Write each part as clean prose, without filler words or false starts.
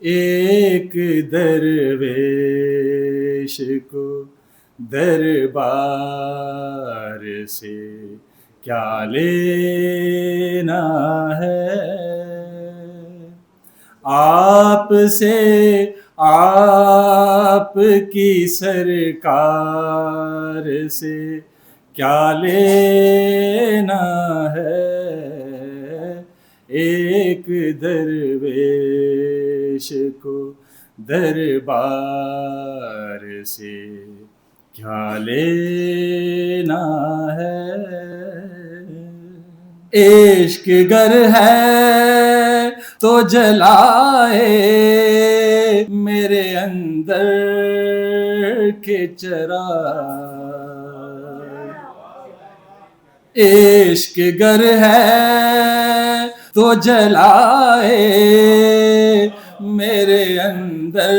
ایک درویش کو دربار سے کیا لینا ہے، آپ سے آپ کی سرکار سے کیا لینا ہے، ایک درویش کو دربار سے کیا لینا ہے۔ عشق گر ہے تو جلائے میرے اندر کے چراغ، عشق گر ہے تو جلائے میرے اندر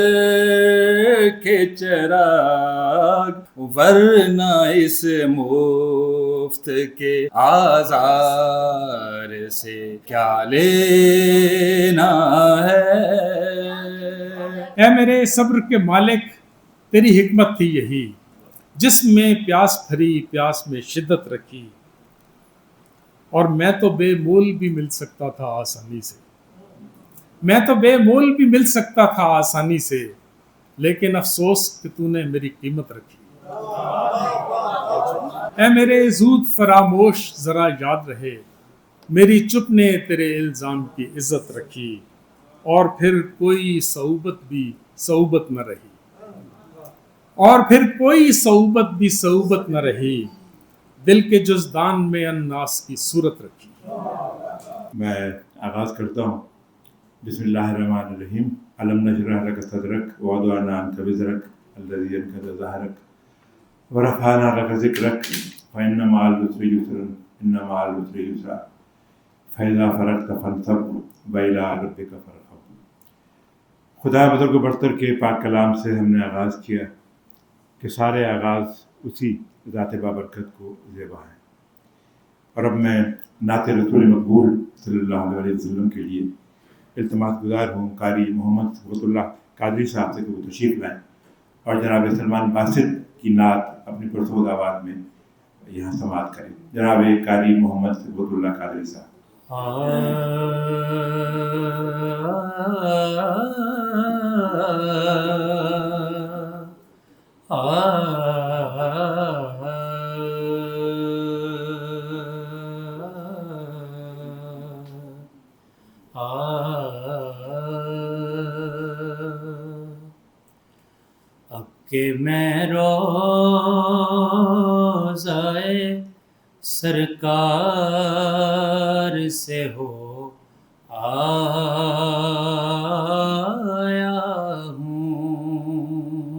کے چراغ، ورنہ اس مفت کے آزار سے کیا لینا ہے۔ اے میرے صبر کے مالک، تیری حکمت تھی یہی، جس میں پیاس بھری پیاس میں شدت رکھی، اور میں تو بے مول بھی مل سکتا تھا آسانی سے، میں تو بے مول بھی مل سکتا تھا آسانی سے، لیکن افسوس کہ تو نے میری قیمت رکھی۔ اے میرے زود فراموش ذرا یاد رہے، میری چپ نے تیرے الزام کی عزت رکھی، اور پھر کوئی صعوبت بھی صعوبت نہ رہی، اور پھر کوئی صعوبت بھی صعوبت نہ رہی، دل کے جزدان میں الناس کی صورت رکھی۔ میں آغاز کرتا ہوں۔ بسم اللہ الرحمن الرحیم۔ علم نشرح لک صدرک ووضعنا عنک وزرک الذی انقض ظہرک ورفعنا لک ذکرک فإن مع العسر یسرا إن مع العسر یسرا فإذا فرغت فانصب وإلی ربک فارغب۔ خدا بزرگ و برتر کے پاک کلام سے ہم نے آغاز کیا کہ سارے آغاز اسی ذات بابرکت کو زیبا ہے، اور اب میں نعت رسول مقبول صلی اللہ علیہ وسلم کے لیے التماس گزار ہوں قاری محمد صفوت اللہ قادری صاحب سے کہ وہ تشریف لائیں اور جناب سلمان باسط کی نعت اپنی پرسود آواز میں یہاں سماعت کریں۔ جناب قاری محمد صفوت اللہ قادری صاحب۔ اب کہ میں روضۂ سرکار سے ہو آیا ہوں،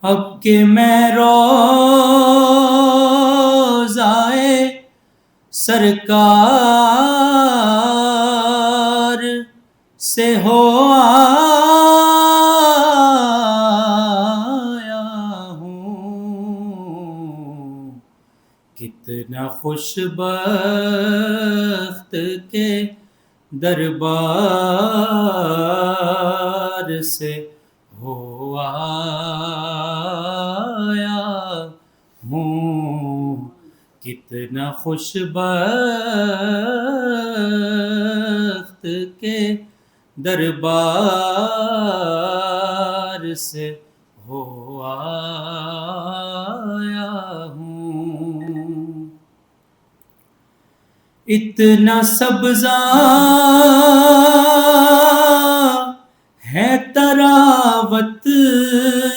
اب کہ میں روضۂ سرکار سے ہو آیا ہوں، کتنا خوش بخت کے دربار سے ہو آیا ہوں، کتنا خوش بخت کے دربار سے ہو آیا ہوں۔ اتنا سبزہ ہے تراوت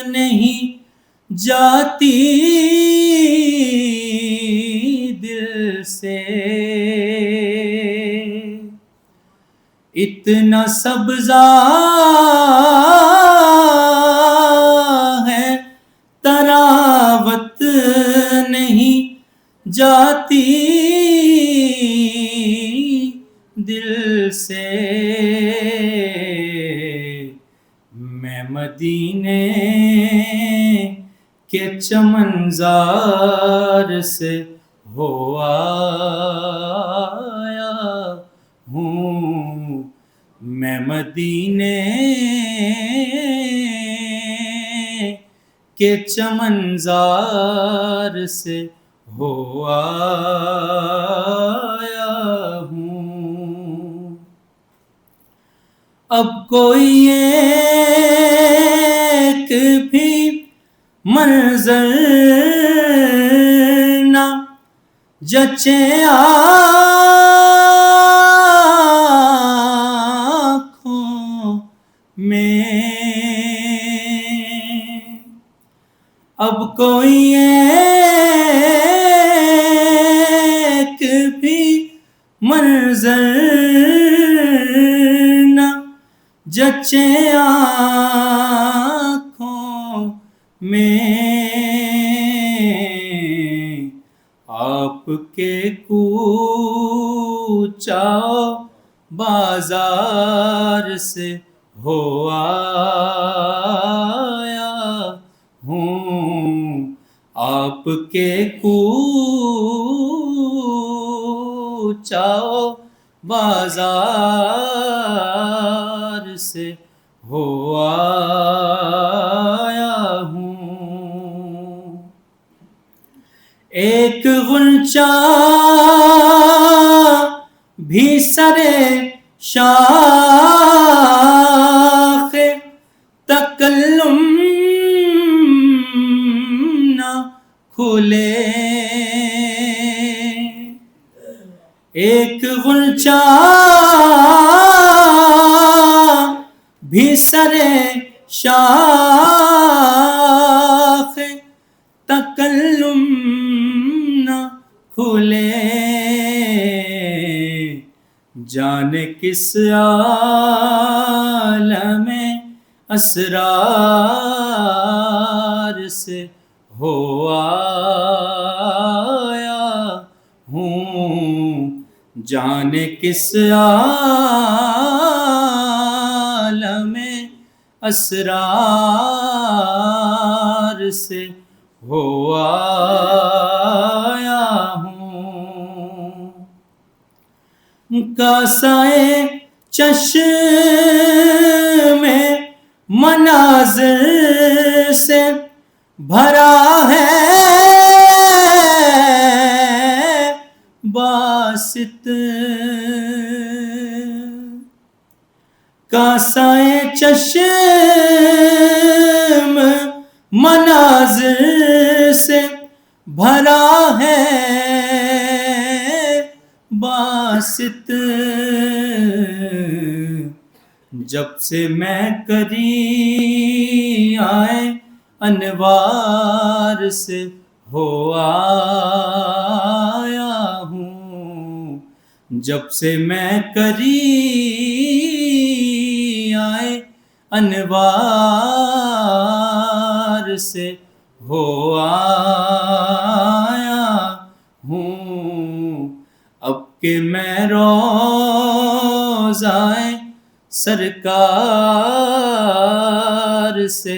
نہیں جاتی دل سے، اتنا سبزہ ہے تراوت نہیں جاتی دل سے، میں مدینے کے چمنزار سے ہو آیا ہوں، میں مدینے کے چمنزار سے ہو آیا ہوں، اب کوئی ایک بھی منظر نہ جچے آنکھوں میں، اب کوئی ایک بھی منظر نہ جچے آنکھوں میں، آپ کے کوچہ بازار سے ہو آیا ہوں، آپ کے کوچہ بازار سے ہو آیا ہوں، ایک غنچہ بھی سرے شاخ تکلم نہ کھلے، ایک غنچہ بھی سرے شاخ تکلم نہ کھلے، جانے کس عالم اسرار سے ہو آیا ہوں، جانے کس عالم اسرار سے ہو آیا ہوں، کاسائے چشم مناظر سے بھرا ہے باسط، کاسائے چشم مناظر سے بھرا ہے باسط، جب سے میں کری آئے انوار سے ہو آیا ہوں، جب سے میں کری آئے انوار سے ہو آیا ہوں، اب کہ میں روضائے سرکار سے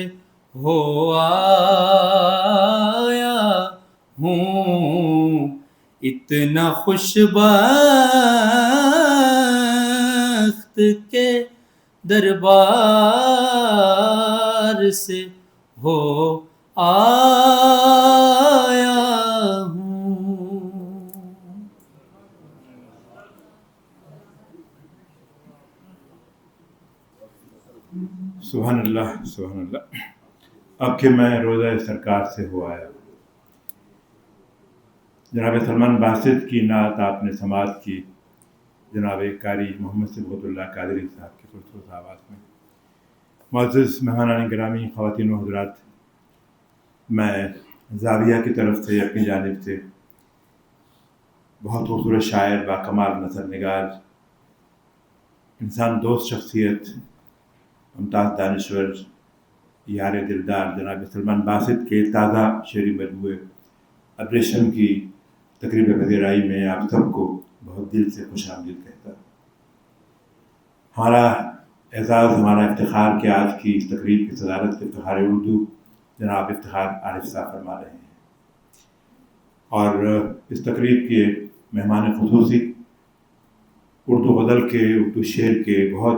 ہو آیا ہوں، اتنا خوش بخت کے دربار سے ہو آیا ہوں۔ سبحان اللہ سبحان اللہ۔ اب کہ میں روضہ سرکار سے ہو آیا، جناب سلمان باسط کی نعت آپ نے سماعت کی جناب قاری محمد صبغت اللہ قادری صاحب کی خوبصورت آواز میں۔ معزز مہمانان گرامی، خواتین و حضرات، میں زاویہ کی طرف سے اپنی جانب سے بہت خوبصورت شاعر، باکمال نثر نگار، انسان دوست شخصیت، ممتاز دانشور، یار دلدار جناب سلمان باسط کے تازہ شعری مجموعے ابریشم کی تقریب پذیرائی میں آپ سب کو بہت دل سے خوش آمدید کہتا ہوں۔ ہمارا اعزاز، ہمارا افتخار کہ آج کی اس تقریب کی صدارت افتخار اردو جناب افتخار عارف صاحب فرما رہے ہیں، اور اس تقریب کے مہمان خصوصی اردو غزل کے، اردو شعر کے بہت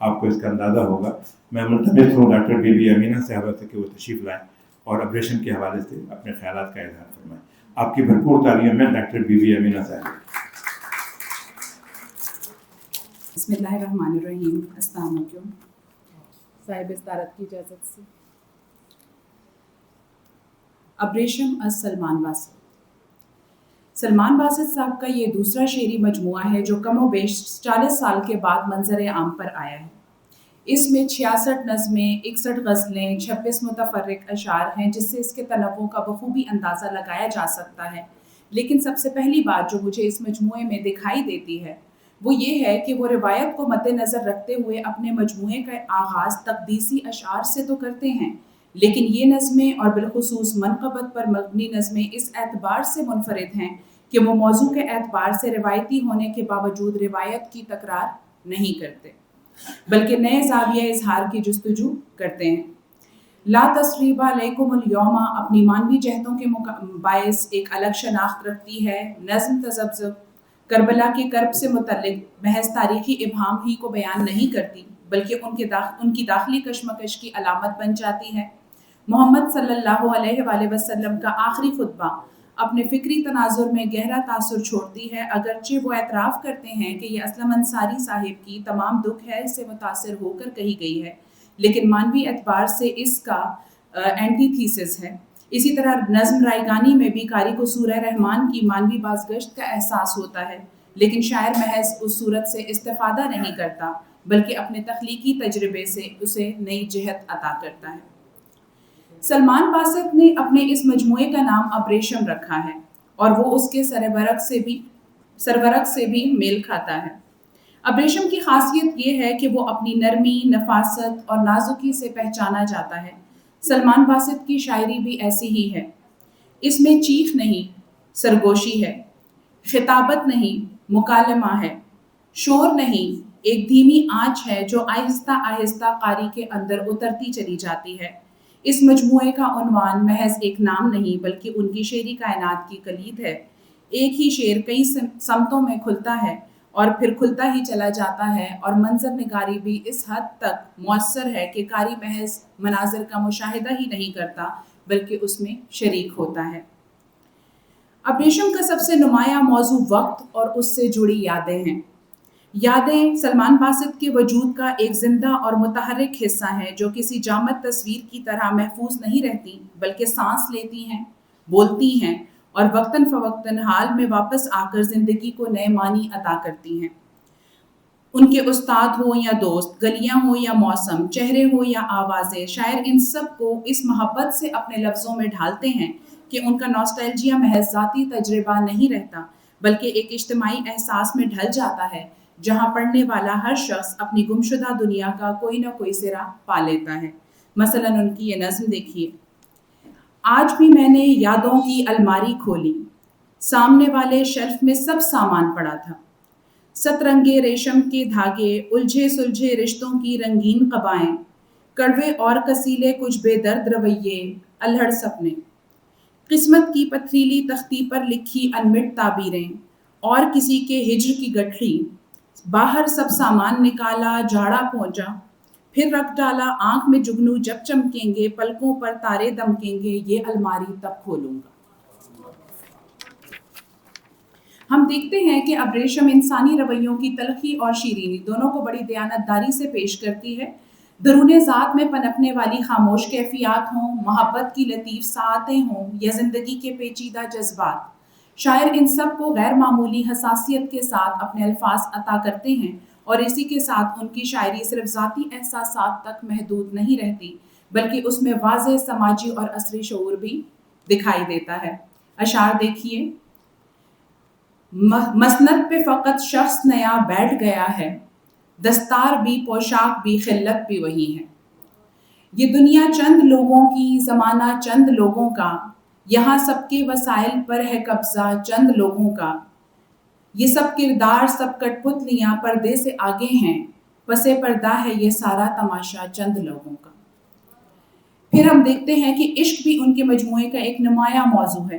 آپ کو اس کا اندازہ ہوگا. میں ملتمس ہوں ڈاکٹر بی بی امینہ صاحبہ سے کہ وہ تشریف لائیں اور ابریشن کے حوالے سے اپنے خیالات کا اظہار فرمائیں. آپ کی بھرپور تعلیم میں ڈاکٹر بی بی امینہ صاحب. بسم اللہ الرحمن الرحیم. السلام علیکم. صاحب استارت کی اجازت سے ابریشم از سلمان باسط. سلمان باسط صاحب کا یہ دوسرا شعری مجموعہ ہے جو کم و بیش 40 سال کے بعد منظر عام پر آیا ہے. اس میں 66 نظمیں، 61 غزلیں، 26 متفرق اشعار ہیں، جس سے اس کے تنوع کا بخوبی اندازہ لگایا جا سکتا ہے. لیکن سب سے پہلی بات جو مجھے اس مجموعے میں دکھائی دیتی ہے وہ یہ ہے کہ وہ روایت کو مد نظر رکھتے ہوئے اپنے مجموعے کا آغاز تقدیسی اشعار سے تو کرتے ہیں، لیکن یہ نظمیں اور بالخصوص منقبت پر مبنی نظمیں اس اعتبار سے منفرد ہیں کہ وہ موضوع کے اعتبار سے روایتی ہونے کے باوجود روایت کی تکرار نہیں کرتے، بلکہ نئے زاویہ اظہار کی جستجو کرتے ہیں. لا تثریب علیکم اليوم اپنی مانوی جہتوں کے باعث ایک الگ شناخت رکھتی ہے. نظم تذبذب کربلا کے کرب سے متعلق محض تاریخی ابہام ہی کو بیان نہیں کرتی، بلکہ ان کی داخلی کشمکش کی علامت بن جاتی ہے. محمد صلی اللہ علیہ وآلہ وسلم کا آخری خطبہ اپنے فکری تناظر میں گہرا تاثر چھوڑتی ہے، اگرچہ وہ اعتراف کرتے ہیں کہ یہ اسلم انصاری صاحب کی تمام دکھ ہے سے متاثر ہو کر کہی گئی ہے، لیکن مانوی اعتبار سے اس کا اینٹی تھیسس ہے. اسی طرح نظم رائگانی میں بھی قاری کو سورہ رحمان کی مانوی بازگشت کا احساس ہوتا ہے، لیکن شاعر محض اس صورت سے استفادہ نہیں کرتا بلکہ اپنے تخلیقی تجربے سے اسے نئی جہت عطا کرتا ہے. سلمان باسط نے اپنے اس مجموعے کا نام ابریشم رکھا ہے اور وہ اس کے سرورق سے بھی میل کھاتا ہے. ابریشم کی خاصیت یہ ہے کہ وہ اپنی نرمی، نفاست اور نازکی سے پہچانا جاتا ہے. سلمان باسط کی شاعری بھی ایسی ہی ہے. اس میں چیخ نہیں، سرگوشی ہے، خطابت نہیں، مکالمہ ہے، شور نہیں، ایک دھیمی آنچ ہے جو آہستہ آہستہ قاری کے اندر اترتی چلی جاتی ہے. اس مجموعے کا عنوان محض ایک نام نہیں بلکہ ان کی شعری کائنات کی کلید ہے. ایک ہی شعر کئی سمتوں میں کھلتا ہے اور پھر کھلتا ہی چلا جاتا ہے، اور منظر نگاری بھی اس حد تک مؤثر ہے کہ قاری محض مناظر کا مشاہدہ ہی نہیں کرتا بلکہ اس میں شریک ہوتا ہے. ابریشم کا سب سے نمایاں موضوع وقت اور اس سے جڑی یادیں ہیں. یادیں سلمان باسط کے وجود کا ایک زندہ اور متحرک حصہ ہیں جو کسی جامد تصویر کی طرح محفوظ نہیں رہتی بلکہ سانس لیتی ہیں، بولتی ہیں اور وقتاً فوقتاً حال میں واپس آ کر زندگی کو نئے معنی عطا کرتی ہیں. ان کے استاد ہو یا دوست، گلیاں ہو یا موسم، چہرے ہو یا آوازیں، شاعر ان سب کو اس محبت سے اپنے لفظوں میں ڈھالتے ہیں کہ ان کا نوسٹیلجیا محض ذاتی تجربہ نہیں رہتا بلکہ ایک اجتماعی احساس میں ڈھل جاتا ہے جہاں پڑھنے والا ہر شخص اپنی گمشدہ دنیا کا کوئی نہ کوئی سرا پا لیتا ہے. مثلاً ان کی یہ نظم دیکھیے. آج بھی میں نے یادوں کی الماری کھولی، سامنے والے شیلف میں سب سامان پڑا تھا. سترنگے ریشم کے دھاگے، الجھے سلجھے رشتوں کی رنگین قبائیں، کڑوے اور کسیلے کچھ بے درد رویے، الہڑ سپنے، قسمت کی پتھریلی تختی پر لکھی انمٹ تعبیریں، اور کسی کے ہجر کی گٹھڑی. باہر سب سامان نکالا، جھاڑا پہنچا، پھر رکھ ڈالا آنکھ میں جگنو جب چمکیں گے، پلکوں پر تارے دمکیں گے، یہ الماری تب کھولوں گا. ہم دیکھتے ہیں کہ ابریشم انسانی رویوں کی تلخی اور شیرینی دونوں کو بڑی دیانتداری سے پیش کرتی ہے. درون ذات میں پنپنے والی خاموش کیفیات ہوں، محبت کی لطیف ساعتیں ہوں یا زندگی کے پیچیدہ جذبات، شاعر ان سب کو غیر معمولی حساسیت کے ساتھ اپنے الفاظ عطا کرتے ہیں، اور اسی کے ساتھ ان کی شاعری صرف ذاتی احساسات تک محدود نہیں رہتی بلکہ اس میں واضح سماجی اور عصری شعور بھی دکھائی دیتا ہے. اشعار دیکھیے. مسند پہ فقط شخص نیا بیٹھ گیا ہے، دستار بھی پوشاک بھی خلت بھی وہی ہے. یہ دنیا چند لوگوں کی، زمانہ چند لوگوں کا، یہاں سب کے وسائل پر ہے قبضہ چند لوگوں کا. یہ سب کردار سب کٹ پتلیاں پردے سے آگے ہیں، پس پردہ ہے یہ سارا تماشا چند لوگوں کا. پھر ہم دیکھتے ہیں کہ عشق بھی ان کے مجموعے کا ایک نمایاں موضوع ہے.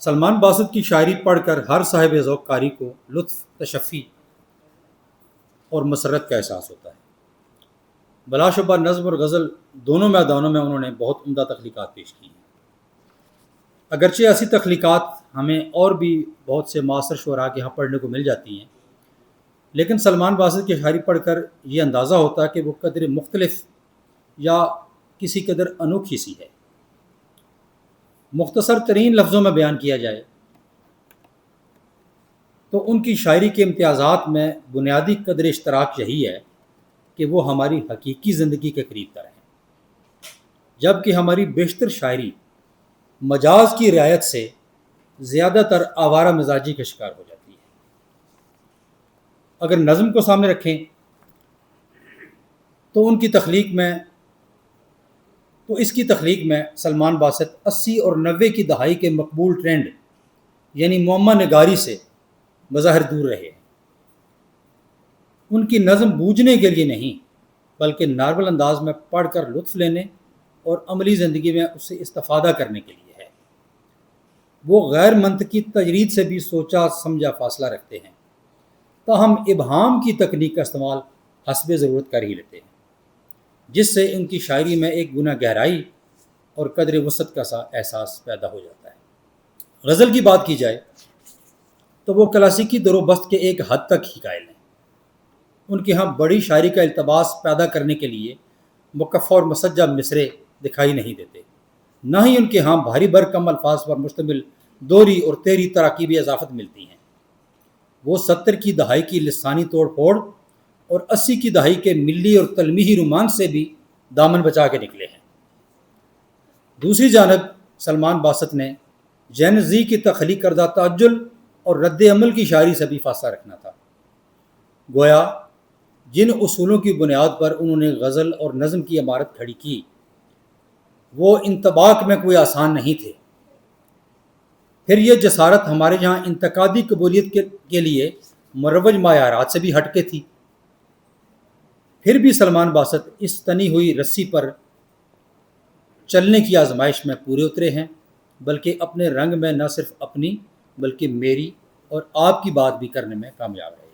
سلمان باسط کی شاعری پڑھ کر ہر صاحب ذوق قاری کو لطف، تشفی اور مسرت کا احساس ہوتا ہے۔ بلا شبہ نظم اور غزل دونوں میدانوں میں انہوں نے بہت عمدہ تخلیقات پیش کی ہیں۔ اگرچہ ایسی تخلیقات ہمیں اور بھی بہت سے معاصر شعراء کے یہاں پڑھنے کو مل جاتی ہیں، لیکن سلمان باسط کی شاعری پڑھ کر یہ اندازہ ہوتا ہے کہ وہ قدر مختلف یا کسی قدر انوکھی سی ہے۔ مختصر ترین لفظوں میں بیان کیا جائے تو ان کی شاعری کے امتیازات میں بنیادی قدر اشتراک یہی ہے کہ وہ ہماری حقیقی زندگی کے قریب تر ہیں، جبکہ ہماری بیشتر شاعری مجاز کی رعایت سے زیادہ تر آوارہ مزاجی کا شکار ہو جاتی ہے۔ اگر نظم کو سامنے رکھیں تو اس کی تخلیق میں سلمان باسط 80 اور 90 کی دہائی کے مقبول ٹرینڈ یعنی معمہ نگاری سے بظاہر دور رہے ہیں۔ ان کی نظم بوجھنے کے لیے نہیں بلکہ نارمل انداز میں پڑھ کر لطف لینے اور عملی زندگی میں اس سے استفادہ کرنے کے لیے ہے۔ وہ غیر منطقی تجرید سے بھی سوچا سمجھا فاصلہ رکھتے ہیں، تاہم ابہام کی تکنیک کا استعمال حسب ضرورت کر ہی لیتے ہیں، جس سے ان کی شاعری میں ایک گنا گہرائی اور قدر وسعت کا سا احساس پیدا ہو جاتا ہے۔ غزل کی بات کی جائے تو وہ کلاسیکی در و بست کے ایک حد تک ہی قائل ہیں۔ ان کے ہاں بڑی شاعری کا التباس پیدا کرنے کے لیے مکفہ اور مسجع مصرے دکھائی نہیں دیتے، نہ ہی ان کے ہاں بھاری بھرکم الفاظ پر مشتمل دوہری اور تیرھی تراکیبی اضافت ملتی ہیں۔ وہ 70 کی دہائی کی لسانی توڑ پھوڑ اور 80 کی دہائی کے ملی اور تلمیحی رومانس سے بھی دامن بچا کے نکلے ہیں۔ دوسری جانب سلمان باسط نے جین زی کی تخلیق کردہ تعجل اور رد عمل کی شاعری سے بھی فاصلہ رکھنا تھا۔ گویا جن اصولوں کی بنیاد پر انہوں نے غزل اور نظم کی عمارت کھڑی کی وہ انطباق میں کوئی آسان نہیں تھے۔ پھر یہ جسارت ہمارے یہاں انتقادی قبولیت کے لیے مروج معیارات سے بھی ہٹ کے تھی۔ پھر بھی سلمان باسط اس تنی ہوئی رسی پر چلنے کی آزمائش میں پورے اترے ہیں، بلکہ اپنے رنگ میں نہ صرف اپنی بلکہ میری اور آپ کی بات بھی کرنے میں کامیاب رہے ہیں۔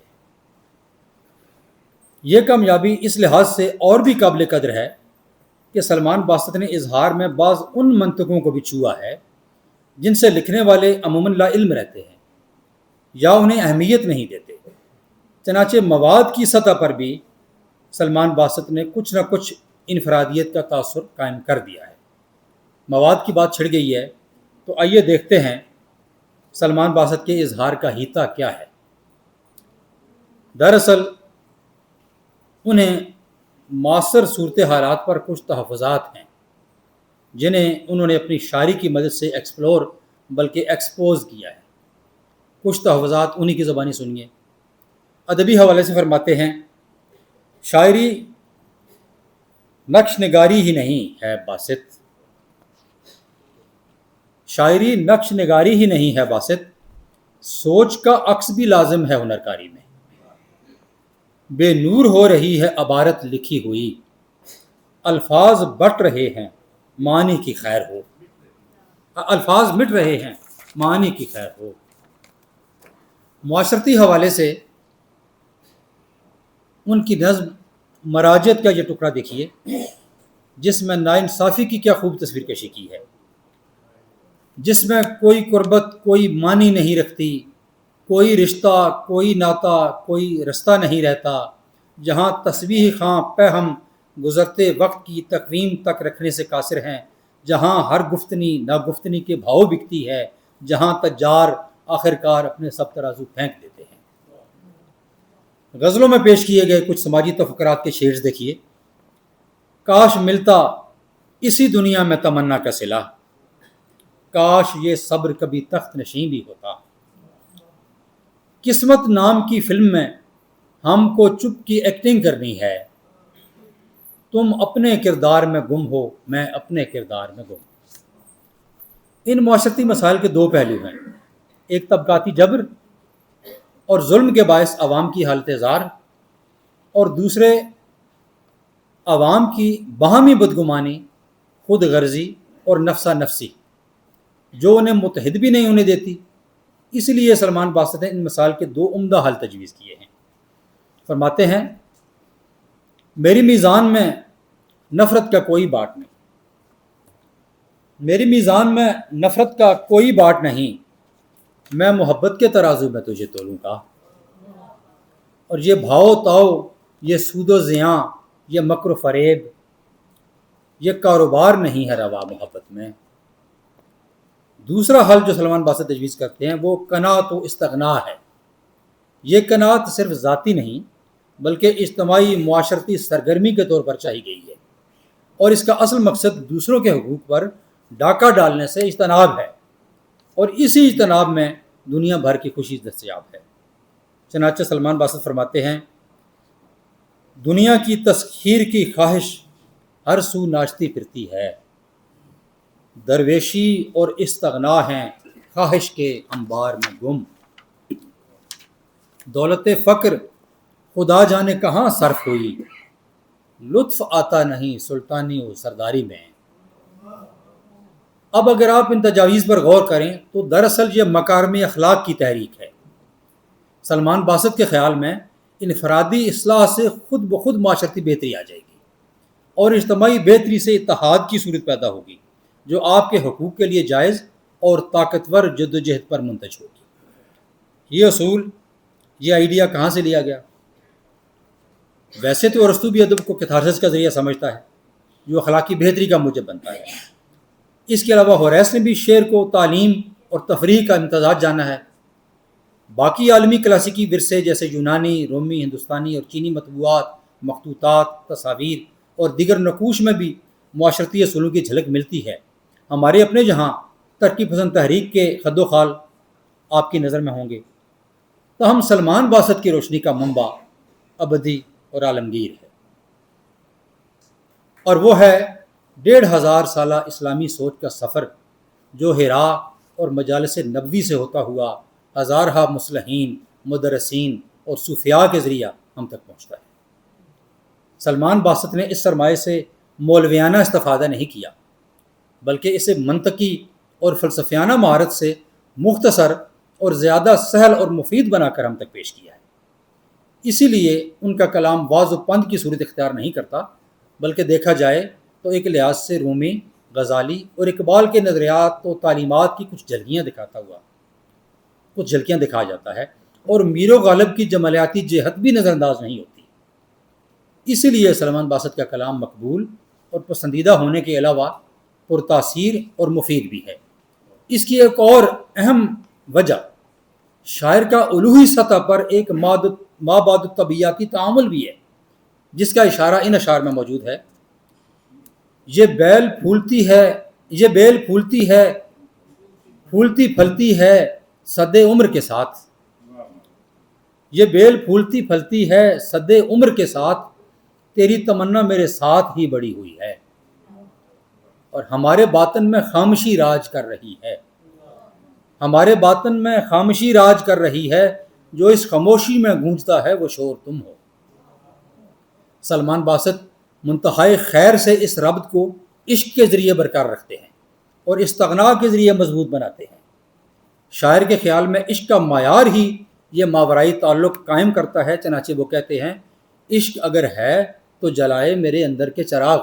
یہ کامیابی اس لحاظ سے اور بھی قابل قدر ہے کہ سلمان باسط نے اظہار میں بعض ان منطقوں کو بھی چھوا ہے جن سے لکھنے والے عموماً لا علم رہتے ہیں یا انہیں اہمیت نہیں دیتے۔ چنانچہ مواد کی سطح پر بھی سلمان باسط نے کچھ نہ کچھ انفرادیت کا تاثر قائم کر دیا ہے۔ مواد کی بات چھڑ گئی ہے تو آئیے دیکھتے ہیں سلمان باسط کے اظہار کا ہیتا کیا ہے۔ دراصل انہیں معاصر صورت حالات پر کچھ تحفظات ہیں جنہیں انہوں نے اپنی شاعری کی مدد سے ایکسپلور بلکہ ایکسپوز کیا ہے۔ کچھ تحفظات انہی کی زبانی سنیے۔ ادبی حوالے سے فرماتے ہیں، شاعری نقش نگاری ہی نہیں ہے باسط، شاعری نقش نگاری ہی نہیں ہے باسط، سوچ کا عکس بھی لازم ہے ہنر کاری میں۔ بے نور ہو رہی ہے عبارت لکھی ہوئی، الفاظ بٹ رہے ہیں معنی کی خیر ہو، الفاظ مٹ رہے ہیں معنی کی خیر ہو۔ معاشرتی حوالے سے ان کی نظم مراجعت کا یہ ٹکڑا دیکھیے جس میں ناانصافی کی کیا خوب تصویر کشی کی ہے، جس میں کوئی قربت کوئی معنی نہیں رکھتی، کوئی رشتہ کوئی ناتا کوئی رستہ نہیں رہتا، جہاں تسبیح خواں پہم گزرتے وقت کی تقویم تک رکھنے سے قاصر ہیں، جہاں ہر گفتنی ناگفتنی کے بھاؤ بکتی ہے، جہاں تجار آخرکار اپنے سب ترازو پھینک دیتے ہیں۔ غزلوں میں پیش کیے گئے کچھ سماجی تفکرات کے شیئرز دیکھیے۔ کاش ملتا اسی دنیا میں تمنا کا صلہ، کاش یہ صبر کبھی تخت نشین بھی ہوتا، قسمت نام کی فلم میں ہم کو چپ کی ایکٹنگ کرنی ہے، تم اپنے کردار میں گم ہو میں اپنے کردار میں گم۔ ان معاشرتی مسائل کے دو پہلو ہیں، ایک طبقاتی جبر اور ظلم کے باعث عوام کی حالت زار، اور دوسرے عوام کی باہمی بدگمانی، خود غرضی اور نفسا نفسی۔ جو انہیں متحد بھی نہیں ہونے دیتی۔ اس لیے سلمان باسط نے ان مسائل کے 2 عمدہ حل تجویز کیے ہیں۔ فرماتے ہیں میری میزان میں نفرت کا کوئی باٹ نہیں، میری میزان میں نفرت کا کوئی باٹ نہیں، میں محبت کے ترازو میں تجھے تولوں گا، اور یہ بھاؤ تاؤ، یہ سود و زیاں، یہ مکر و فریب، یہ کاروبار نہیں ہے روا محبت میں۔ دوسرا حل جو سلمان باسط تجویز کرتے ہیں وہ قناعت و استغنا ہے۔ یہ قناعت صرف ذاتی نہیں بلکہ اجتماعی معاشرتی سرگرمی کے طور پر چاہی گئی ہے، اور اس کا اصل مقصد دوسروں کے حقوق پر ڈاکہ ڈالنے سے اجتناب ہے، اور اسی اجتناب میں دنیا بھر کی خوشی دستیاب ہے۔ چنانچہ سلمان باسط فرماتے ہیں دنیا کی تسخیر کی خواہش ہر سو ناچتی پھرتی ہے، درویشی اور استغنا ہیں خواہش کے انبار میں گم، دولت فقر خدا جانے کہاں صرف ہوئی، لطف آتا نہیں سلطانی و سرداری میں۔ اب اگر آپ ان تجاویز پر غور کریں تو دراصل یہ مکارم اخلاق کی تحریک ہے۔ سلمان باسط کے خیال میں انفرادی اصلاح سے خود بخود معاشرتی بہتری آ جائے گی، اور اجتماعی بہتری سے اتحاد کی صورت پیدا ہوگی جو آپ کے حقوق کے لیے جائز اور طاقتور جدوجہد پر منتج ہوگی۔ یہ اصول، یہ آئیڈیا کہاں سے لیا گیا؟ ویسے تو ارسطو بھی ادب کو کیتھارسس کا ذریعہ سمجھتا ہے جو اخلاقی بہتری کا موجب بنتا ہے۔ اس کے علاوہ ہوریس نے بھی شعر کو تعلیم اور تفریح کا امتزاج جانا ہے۔ باقی عالمی کلاسیکی ورثے جیسے یونانی، رومی، ہندوستانی اور چینی مطبوعات، مخطوطات، تصاویر اور دیگر نقوش میں بھی معاشرتی اصولوں کی جھلک ملتی ہے۔ ہمارے اپنے جہاں ترقی پسند تحریک کے خد و خال آپ کی نظر میں ہوں گے، تاہم سلمان باسط کی روشنی کا منبع ابدی اور عالمگیر ہے، اور وہ ہے 1500 سالہ اسلامی سوچ کا سفر جو حرا اور مجالس نبوی سے ہوتا ہوا ہزارہا مصلحین، مدرسین اور صوفیاء کے ذریعہ ہم تک پہنچتا ہے۔ سلمان باسط نے اس سرمایہ سے مولویانہ استفادہ نہیں کیا بلکہ اسے منطقی اور فلسفیانہ مہارت سے مختصر اور زیادہ سہل اور مفید بنا کر ہم تک پیش کیا ہے۔ اسی لیے ان کا کلام واض و پند کی صورت اختیار نہیں کرتا بلکہ دیکھا جائے تو ایک لحاظ سے رومی، غزالی اور اقبال کے نظریات و تعلیمات کی کچھ جھلکیاں دکھا جاتا ہے، اور میر و غالب کی جمالیاتی جہت بھی نظر انداز نہیں ہوتی۔ اسی لیے سلمان باسط کا کلام مقبول اور پسندیدہ ہونے کے علاوہ پرتاثیر اور مفید بھی ہے۔ اس کی ایک اور اہم وجہ شاعر کا الوحی سطح پر ایک مابعد الطبیعیاتی تعامل بھی ہے، جس کا اشارہ ان اشعار میں موجود ہے۔ یہ بیل پھولتی ہے پھولتی پھلتی ہے صد عمر کے ساتھ، یہ بیل پھولتی پھلتی ہے صد عمر کے ساتھ، تیری تمنا میرے ساتھ ہی بڑی ہوئی ہے، اور ہمارے باطن میں خاموشی راج کر رہی ہے، ہمارے باطن میں خاموشی راج کر رہی ہے، جو اس خاموشی میں گونجتا ہے وہ شور تم ہو۔ سلمان باسط منتہائے خیر سے اس ربط کو عشق کے ذریعے برقرار رکھتے ہیں اور استغنا کے ذریعے مضبوط بناتے ہیں۔ شاعر کے خیال میں عشق کا معیار ہی یہ ماورائی تعلق قائم کرتا ہے، چنانچہ وہ کہتے ہیں عشق اگر ہے تو جلائے میرے اندر کے چراغ،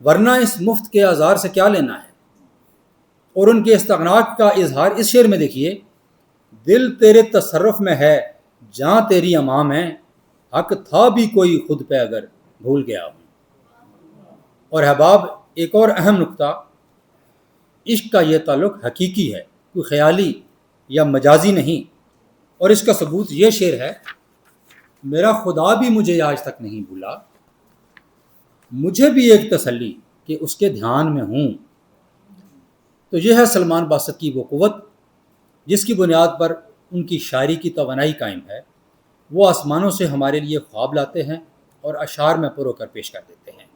ورنہ اس مفت کے آزار سے کیا لینا ہے۔ اور ان کے استغنا کا اظہار اس شعر میں دیکھیے، دل تیرے تصرف میں ہے جہاں تیری امام ہے، حق تھا بھی کوئی خود پہ اگر بھول گیا ہوں۔ اور احباب، ایک اور اہم نقطہ، عشق کا یہ تعلق حقیقی ہے، کوئی خیالی یا مجازی نہیں، اور اس کا ثبوت یہ شعر ہے، میرا خدا بھی مجھے آج تک نہیں بھولا، مجھے بھی ایک تسلی کہ اس کے دھیان میں ہوں۔ تو یہ ہے سلمان باسط کی وہ قوت جس کی بنیاد پر ان کی شاعری کی توانائی قائم ہے۔ وہ آسمانوں سے ہمارے لیے خواب لاتے ہیں اور اشعار میں پرو کر پیش کر دیتے ہیں۔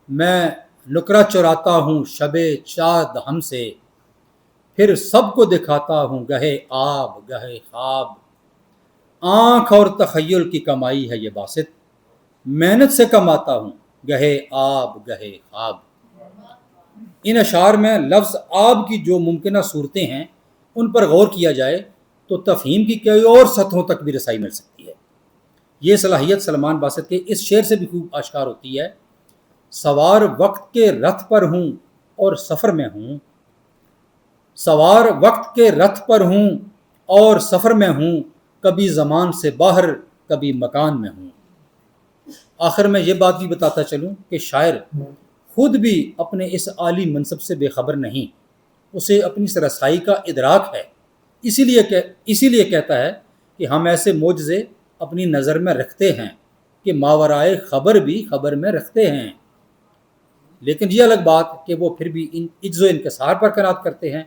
میں نکرہ چراتا ہوں شب چاد ہم سے، پھر سب کو دکھاتا ہوں گہے آب گہے خواب، آنکھ اور تخیل کی کمائی ہے یہ باسط، محنت سے کماتا ہوں گہے آب گہے خواب۔ ان اشعار میں لفظ آب کی جو ممکنہ صورتیں ہیں ان پر غور کیا جائے تو تفہیم کی کئی اور سطحوں تک بھی رسائی مل سکتی ہے۔ یہ صلاحیت سلمان باسط کے اس شعر سے بھی خوب آشکار ہوتی ہے۔ سوار وقت کے رتھ پر ہوں اور سفر میں ہوں، سوار وقت کے رتھ پر ہوں اور سفر میں ہوں، کبھی زمان سے باہر کبھی مکان میں ہوں۔ آخر میں یہ بات بھی بتاتا چلوں کہ شاعر خود بھی اپنے اس عالی منصب سے بے خبر نہیں، اسے اپنی اس رسائی کا ادراک ہے، اسی لیے کہتا ہے کہ ہم ایسے معجزے اپنی نظر میں رکھتے ہیں کہ ماورائے خبر بھی خبر میں رکھتے ہیں، لیکن یہ الگ بات کہ وہ پھر بھی ان عجز و انکسار پر قناعت کرتے ہیں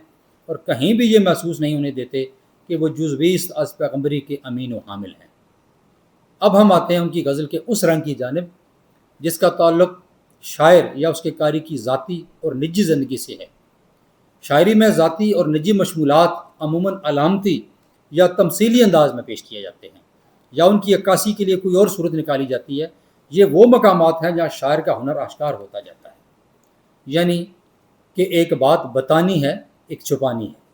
اور کہیں بھی یہ محسوس نہیں ہونے دیتے کہ وہ جز 20 از پیغمبری کے امین و حامل ہیں۔ اب ہم آتے ہیں ان کی غزل کے اس رنگ کی جانب جس کا تعلق شاعر یا اس کے قاری کی ذاتی اور نجی زندگی سے ہے۔ شاعری میں ذاتی اور نجی مشمولات عموماً علامتی یا تمثیلی انداز میں پیش کیے جاتے ہیں یا ان کی عکاسی کے لیے کوئی اور صورت نکالی جاتی ہے۔ یہ وہ مقامات ہیں جہاں شاعر کا ہنر آشکار ہوتا جاتا ہے، یعنی کہ ایک بات بتانی ہے، ایک چھپانی ہے۔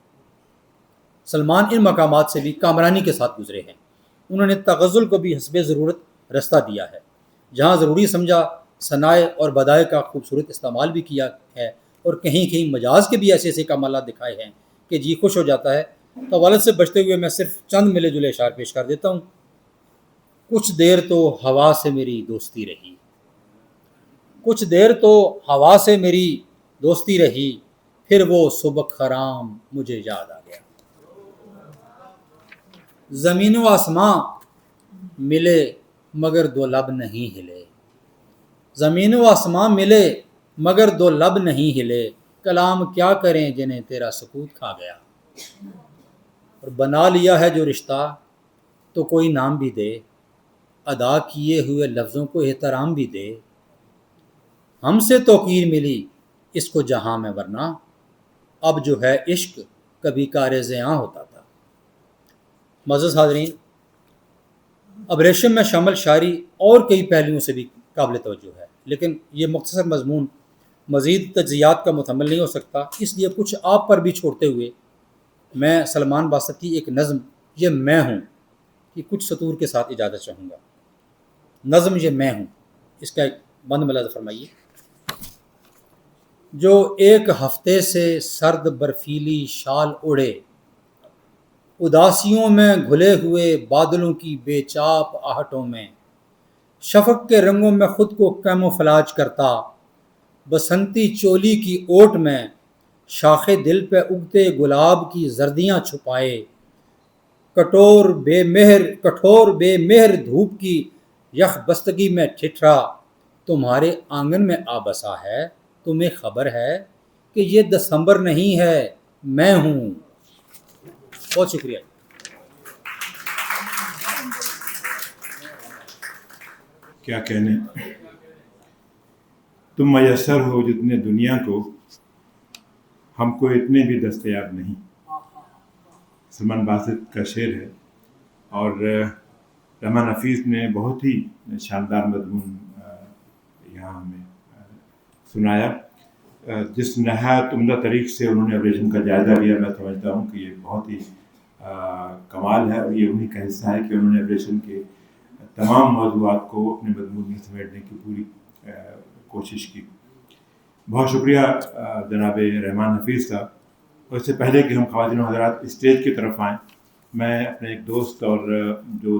سلمان ان مقامات سے بھی کامرانی کے ساتھ گزرے ہیں۔ انہوں نے تغزل کو بھی حسب ضرورت رستہ دیا ہے، جہاں ضروری سمجھا ثنائے اور بدائے کا خوبصورت استعمال بھی کیا ہے، اور کہیں کہیں مجاز کے بھی ایسے ایسے کمالات دکھائے ہیں کہ جی خوش ہو جاتا ہے۔ تو والد سے بچتے ہوئے میں صرف چند ملے جلے اشعار پیش کر دیتا ہوں۔ کچھ دیر تو ہوا سے میری دوستی رہی، کچھ دیر تو ہوا سے میری دوستی رہی، پھر وہ صبح خرام مجھے یاد آ گیا۔ زمین و آسماں ملے مگر دو لب نہیں ہلے، زمین و آسماں ملے مگر دو لب نہیں ہلے، کلام کیا کریں جنہیں تیرا سکوت کھا گیا۔ اور بنا لیا ہے جو رشتہ تو کوئی نام بھی دے، ادا کیے ہوئے لفظوں کو احترام بھی دے، ہم سے توقیر ملی اس کو جہاں میں، ورنہ اب جو ہے عشق کبھی کار زیاں ہوتا تھا۔ معزز حاضرین، اب ریشم میں شامل شاعری اور کئی پہلوؤں سے بھی قابل توجہ ہے، لیکن یہ مختصر مضمون مزید تجزیات کا متحمل نہیں ہو سکتا، اس لیے کچھ آپ پر بھی چھوڑتے ہوئے میں سلمان باسط کی ایک نظم یہ میں ہوں کہ کچھ سطور کے ساتھ اجازت چاہوں گا۔ نظم یہ میں ہوں، اس کا ایک بند ملاحظہ فرمائیے۔ جو ایک ہفتے سے سرد برفیلی شال اڑے، اداسیوں میں گھلے ہوئے بادلوں کی بے چاپ آہٹوں میں، شفق کے رنگوں میں خود کو کیموفلاج کرتا، بسنتی چولی کی اوٹ میں شاخ دل پہ اگتے گلاب کی زردیاں چھپائے، کٹور بے مہر دھوپ کی یخ بستگی میں ٹھٹھرا، تمہارے آنگن میں آ بسا ہے، تمہیں خبر ہے کہ یہ دسمبر نہیں ہے، میں ہوں۔ بہت شکریہ۔ کیا کہنے، تم میسر ہو جتنے دنیا کو، ہم کو اتنے بھی دستیاب نہیں۔ سلمان باسط کا شعر ہے، اور رحمان حفیظ نے بہت ہی شاندار مضمون یہاں ہمیں سنایا، جس نہایت عمدہ طریق سے انہوں نے ابریشم کا جائزہ لیا۔ میں سمجھتا ہوں کہ یہ بہت ہی کمال ہے، اور یہ انہی کا حصہ ہے کہ انہوں نے ابریشم کے تمام موضوعات کو اپنے مضمون میں سمیٹنے کی پوری کوشش کی۔ بہت شکریہ جناب رحمان حفیظ صاحب۔ اور اس سے پہلے کہ ہم خواتین و حضرات اسٹیج کی طرف آئیں، میں اپنے ایک دوست اور جو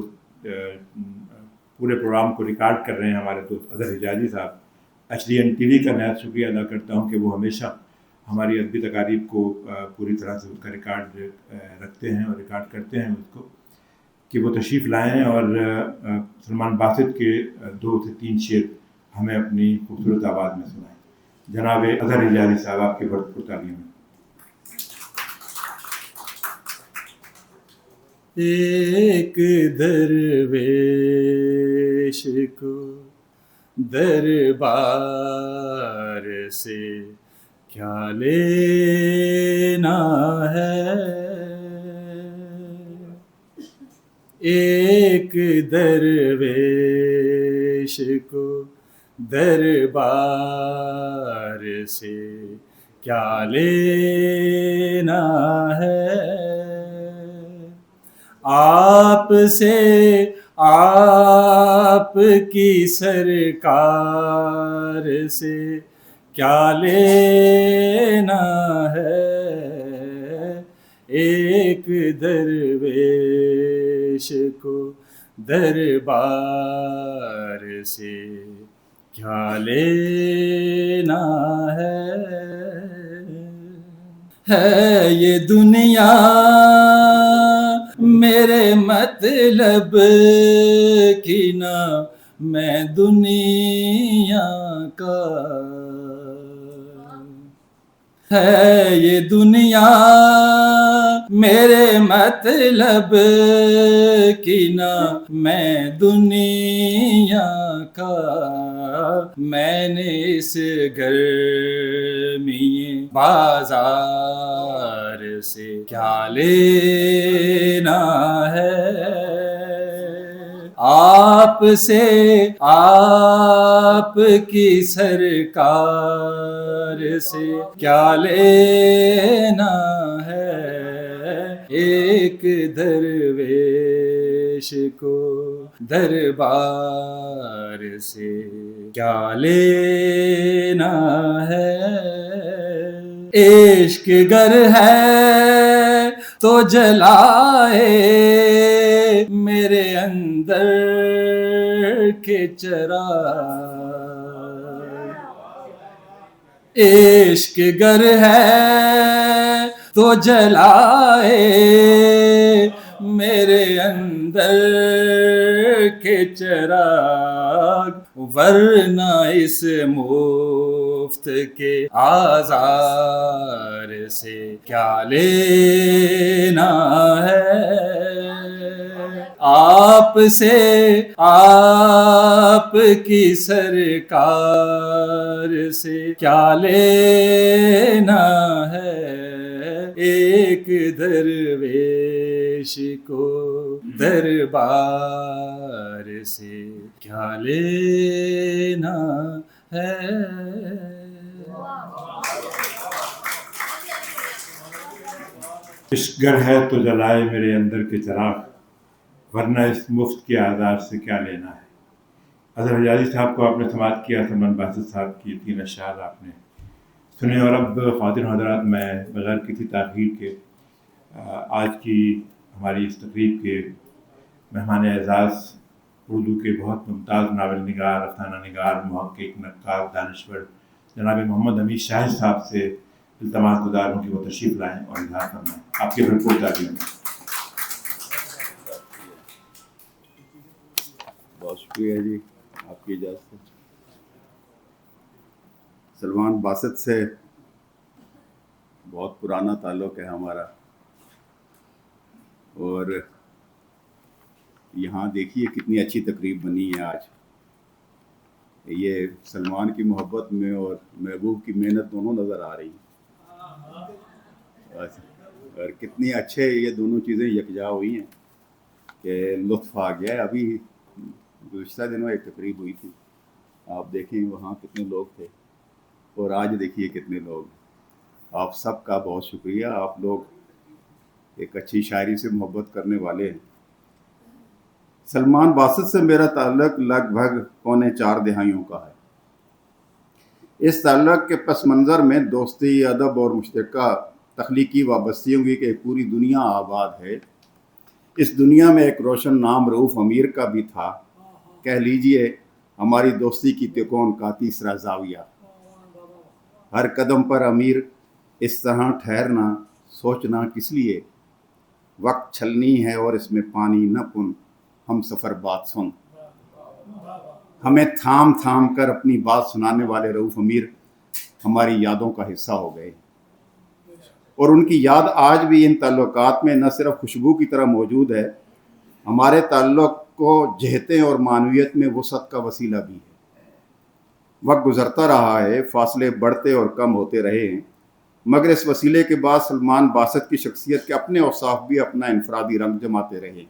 پورے پروگرام کو ریکارڈ کر رہے ہیں ہمارے دوست اظہر حجازی صاحب، HDN TV کا نہایت شکریہ ادا کرتا ہوں کہ وہ ہمیشہ ہماری ادبی تقاریب کو پوری طرح سے اس کا ریکارڈ رکھتے ہیں اور ریکارڈ کرتے ہیں اس کو، کہ وہ تشریف لائیں اور سلمان باسط کے 2 سے 3 شعر ہمیں اپنی خوبصورت آواز میں سنائیں۔ جناب اظہر حجازی صاحب، آپ کی بڑی تعلیم ہے۔ ایک درویش کو دربار سے کیا لینا ہے، ایک درویش کو دربار سے کیا لینا ہے آپ سے آپ کی سرکار سے کیا لینا ہے ایک درویش کو دربار سے کیا لینا ہے یہ دنیا میرے مطلب کی نہ میں دنیا کا ہے یہ دنیا میرے مطلب کی نہ میں دنیا کا میں نے اس گرمی بازار سے کیا لینا ہے آپ سے آپ کی سرکار سے کیا لینا ہے ایک درویش کو دربار سے کیا لینا ہے عشق گر ہے تو جلائے میرے اندر کے چراغ عشق گر ہے تو جلائے میرے اندر کے چراغ ورنہ اس مفت کے آزار سے کیا لینا ہے آپ سے آپ کی سرکار سے کیا لینا ہے ایک درویش کو دربار سے کیا لینا ہے عشق گر ہے تو جلائے میرے اندر کے چراغ ورنہ اس مفت کے آزار سے کیا لینا ہے۔ اظہر حجازی صاحب کو آپ نے سماعت کیا، سلمان باسط صاحب کی 3 اشعار آپ نے سنے، اور اب خواتین حضرات میں بغیر کسی تاخیر کے آج کی ہماری اس تقریب کے مہمان اعزاز اردو کے بہت ممتاز ناول نگار، افسانہ نگار، محقق، نقاد، دانشور جناب محمد حمید شاہد صاحب سے التماس گزار ہوں کہ وہ تشریف لائیں اور اظہار فرمائیں۔ آپ کی بھرپور تعلیم۔ بہت شکریہ جی آپ کی اجازت سے۔ سلمان باسط سے بہت پرانا تعلق ہے ہمارا، اور یہاں دیکھیے کتنی اچھی تقریب بنی ہے آج۔ یہ سلمان کی محبت میں اور محبوب کی محنت دونوں نظر آ رہی ہیں، اور کتنی اچھے یہ دونوں چیزیں یکجا ہوئی ہیں کہ لطف آ گیا ہے۔ ابھی گزشتہ دنوں ایک تقریب ہوئی تھی، آپ دیکھیں وہاں کتنے لوگ تھے، اور آج دیکھیے کتنے لوگ۔ آپ سب کا بہت شکریہ، آپ لوگ ایک اچھی شاعری سے محبت کرنے والے ہیں۔ سلمان باسط سے میرا تعلق لگ بھگ 4 دہائیوں کا ہے۔ اس تعلق کے پس منظر میں دوستی، ادب اور مشترکہ تخلیقی وابستگیوں کی ایک پوری دنیا آباد ہے۔ اس دنیا میں ایک روشن نام رؤوف امیر کا بھی تھا، کہہ لیجئے ہماری دوستی کی تکون کا تیسرا زاویہ۔ ہر قدم پر امیر اس طرح ٹھہرنا، سوچنا کس لیے، وقت چھلنی ہے اور اس میں پانی نہ پن، ہم سفر بات سن۔ ہمیں تھام تھام کر اپنی بات سنانے والے رؤوف امیر ہماری یادوں کا حصہ ہو گئے، اور ان کی یاد آج بھی ان تعلقات میں نہ صرف خوشبو کی طرح موجود ہے، ہمارے تعلق کو جہتیں اور معنویت میں وسعت کا وسیلہ بھی ہے۔ وقت گزرتا رہا ہے، فاصلے بڑھتے اور کم ہوتے رہے ہیں، مگر اس وسیلے کے بعد سلمان باسط کی شخصیت کے اپنے اوصاف بھی اپنا انفرادی رنگ جماتے رہے ہیں۔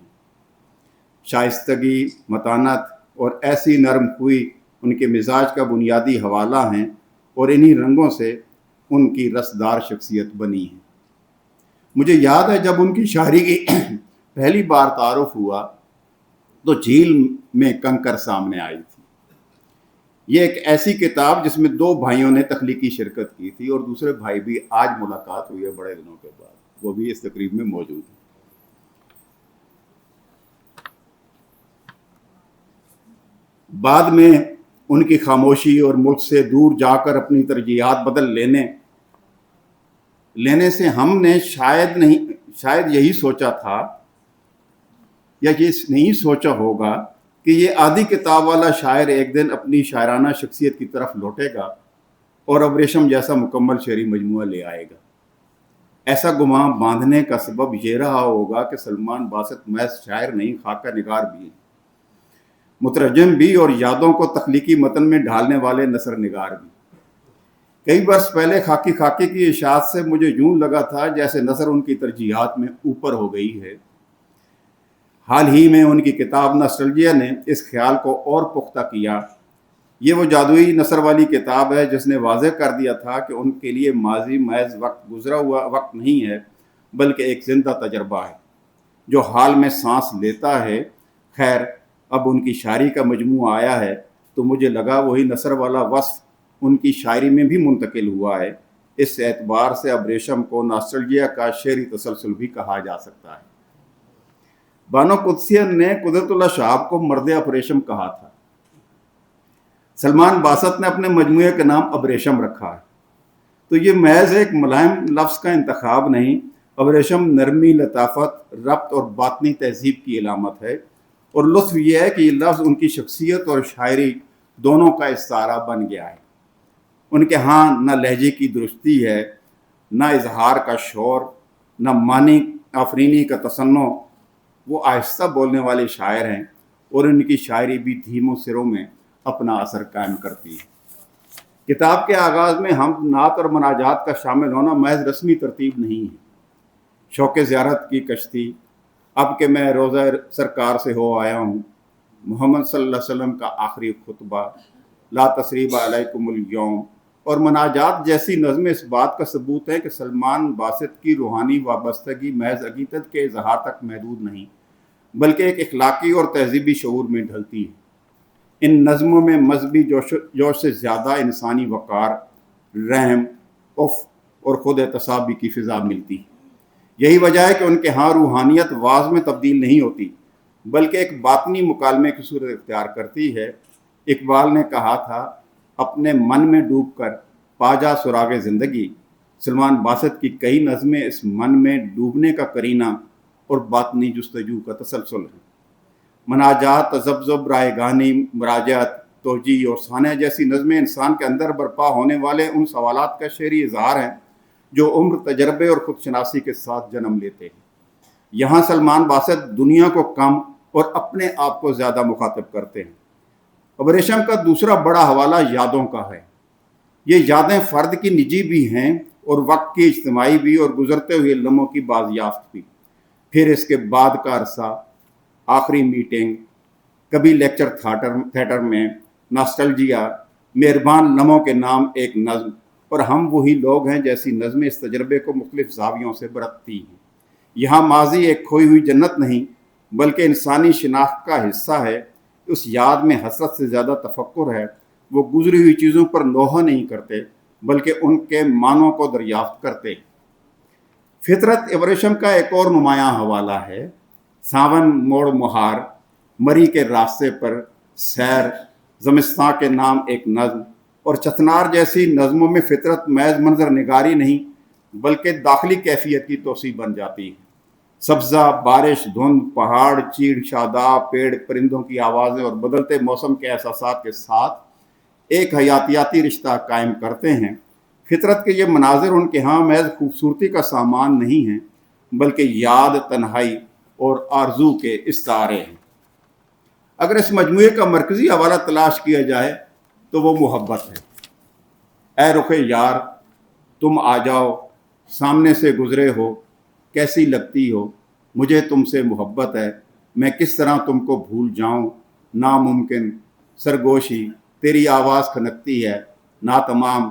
شائستگی، متانت اور ایسی نرم خوئی ان کے مزاج کا بنیادی حوالہ ہیں، اور انہی رنگوں سے ان کی رسدار شخصیت بنی ہے۔ مجھے یاد ہے جب ان کی شاعری کی پہلی بار تعارف ہوا تو جھیل میں کنکر سامنے آئی تھی۔ یہ ایک ایسی کتاب جس میں 2 بھائیوں نے تخلیقی شرکت کی تھی، اور دوسرے بھائی بھی آج ملاقات ہوئی ہے بڑے دنوں کے بعد، وہ بھی اس تقریب میں موجود ہیں۔ بعد میں ان کی خاموشی اور ملک سے دور جا کر اپنی ترجیحات بدل لینے سے ہم نے شاید یہی سوچا تھا یا یہ نہیں سوچا ہوگا کہ یہ آدھی کتاب والا شاعر ایک دن اپنی شاعرانہ شخصیت کی طرف لوٹے گا اور ابریشم جیسا مکمل شعری مجموعہ لے آئے گا۔ ایسا گمان باندھنے کا سبب یہ رہا ہوگا کہ سلمان باسط محض شاعر نہیں، خاکہ نگار بھی ہیں، مترجم بھی، اور یادوں کو تخلیقی متن میں ڈھالنے والے نثر نگار بھی۔ کئی برس پہلے خاکی کی اشاعت سے مجھے یوں لگا تھا جیسے نثر ان کی ترجیحات میں اوپر ہو گئی ہے۔ حال ہی میں ان کی کتاب ناسٹلجیا نے اس خیال کو اور پختہ کیا۔ یہ وہ جادوئی نثر والی کتاب ہے جس نے واضح کر دیا تھا کہ ان کے لیے ماضی محض گزرا ہوا وقت نہیں ہے، بلکہ ایک زندہ تجربہ ہے جو حال میں سانس لیتا ہے۔ خیر، اب ان کی شاعری کا مجموعہ آیا ہے تو مجھے لگا وہی نثر والا وصف ان کی شاعری میں بھی منتقل ہوا ہے۔ اس اعتبار سے ابریشم کو ناسٹلجیا کا شعری تسلسل بھی کہا جا سکتا ہے۔ بانو قدسیہ نے قدرت اللہ شہاب کو مرد ابریشم کہا تھا۔ سلمان باسط نے اپنے مجموعے کا نام ابریشم رکھا ہے، تو یہ محض ایک ملائم لفظ کا انتخاب نہیں۔ ابریشم نرمی، لطافت، ربط اور باطنی تہذیب کی علامت ہے، اور لطف یہ ہے کہ یہ لفظ ان کی شخصیت اور شاعری دونوں کا استعارہ بن گیا ہے۔ ان کے ہاں نہ لہجے کی درستی ہے، نہ اظہار کا شور، نہ معنی آفرینی کا تصنع۔ وہ آہستہ بولنے والے شاعر ہیں، اور ان کی شاعری بھی دھیموں سروں میں اپنا اثر قائم کرتی ہے۔ کتاب کے آغاز میں حمد، نعت اور مناجات کا شامل ہونا محض رسمی ترتیب نہیں ہے۔ شوق زیارت کی کشتی، اب کہ میں روضہ سرکار سے ہو آیا ہوں، محمد صلی اللہ علیہ وسلم کا آخری خطبہ، لا تثریب علیکم الیوم اور مناجات جیسی نظمیں اس بات کا ثبوت ہے کہ سلمان باسط کی روحانی وابستگی محض عقیدت کے اظہار تک محدود نہیں، بلکہ ایک اخلاقی اور تہذیبی شعور میں ڈھلتی ہے۔ ان نظموں میں مذہبی جوش سے زیادہ انسانی وقار، رحم، اور خود احتسابی کی فضا ملتی ہے۔ یہی وجہ ہے کہ ان کے ہاں روحانیت واز میں تبدیل نہیں ہوتی، بلکہ ایک باطنی مکالمے کی صورت اختیار کرتی ہے۔ اقبال نے کہا تھا، اپنے من میں ڈوب کر پا جا سراغ زندگی۔ سلمان باسط کی کئی نظمیں اس من میں ڈوبنے کا قرینہ اور باطنی جستجو کا تسلسل ہے۔ مناجات، تذبذب، رائگانی، مراجعت، توجیہ اور ثانیہ جیسی نظمیں انسان کے اندر برپا ہونے والے ان سوالات کا شعری اظہار ہیں جو عمر، تجربے اور خود شناسی کے ساتھ جنم لیتے ہیں۔ یہاں سلمان باسط دنیا کو کم اور اپنے آپ کو زیادہ مخاطب کرتے ہیں۔ ابریشم کا دوسرا بڑا حوالہ یادوں کا ہے۔ یہ یادیں فرد کی نجی بھی ہیں اور وقت کی اجتماعی بھی، اور گزرتے ہوئے لمحوں کی بازیافت بھی۔ پھر اس کے بعد کا عرصہ، آخری میٹنگ، کبھی لیکچر تھیٹر میں، ناسٹلجیا، مہربان لمحوں کے نام ایک نظم، اور ہم وہی لوگ ہیں جیسی نظمیں اس تجربے کو مختلف زاویوں سے برتتی ہیں۔ یہاں ماضی ایک کھوئی ہوئی جنت نہیں، بلکہ انسانی شناخت کا حصہ ہے۔ اس یاد میں حسرت سے زیادہ تفکر ہے۔ وہ گزری ہوئی چیزوں پر لوہا نہیں کرتے، بلکہ ان کے معنوں کو دریافت کرتے۔ فطرت ابریشم کا ایک اور نمایاں حوالہ ہے۔ ساون موڑ مہار، مری کے راستے پر، سیر، زمستاں کے نام ایک نظم، اور چتنار جیسی نظموں میں فطرت محض منظر نگاری نہیں، بلکہ داخلی کیفیت کی توسیع بن جاتی ہے۔ سبزہ، بارش، دھند، پہاڑ، چیڑ، شاداب، پیڑ، پرندوں کی آوازیں اور بدلتے موسم کے احساسات کے ساتھ ایک حیاتیاتی رشتہ قائم کرتے ہیں۔ فطرت کے یہ مناظر ان کے ہاں محض خوبصورتی کا سامان نہیں ہیں، بلکہ یاد، تنہائی اور آرزو کے استعارے ہیں۔ اگر اس مجموعے کا مرکزی حوالہ تلاش کیا جائے تو وہ محبت ہے۔ اے رخ یار، تم آ جاؤ، سامنے سے گزرے ہو، کیسی لگتی ہو، مجھے تم سے محبت ہے، میں کس طرح تم کو بھول جاؤں، ناممکن، سرگوشی، تیری آواز کھنکتی ہے، ناتمام،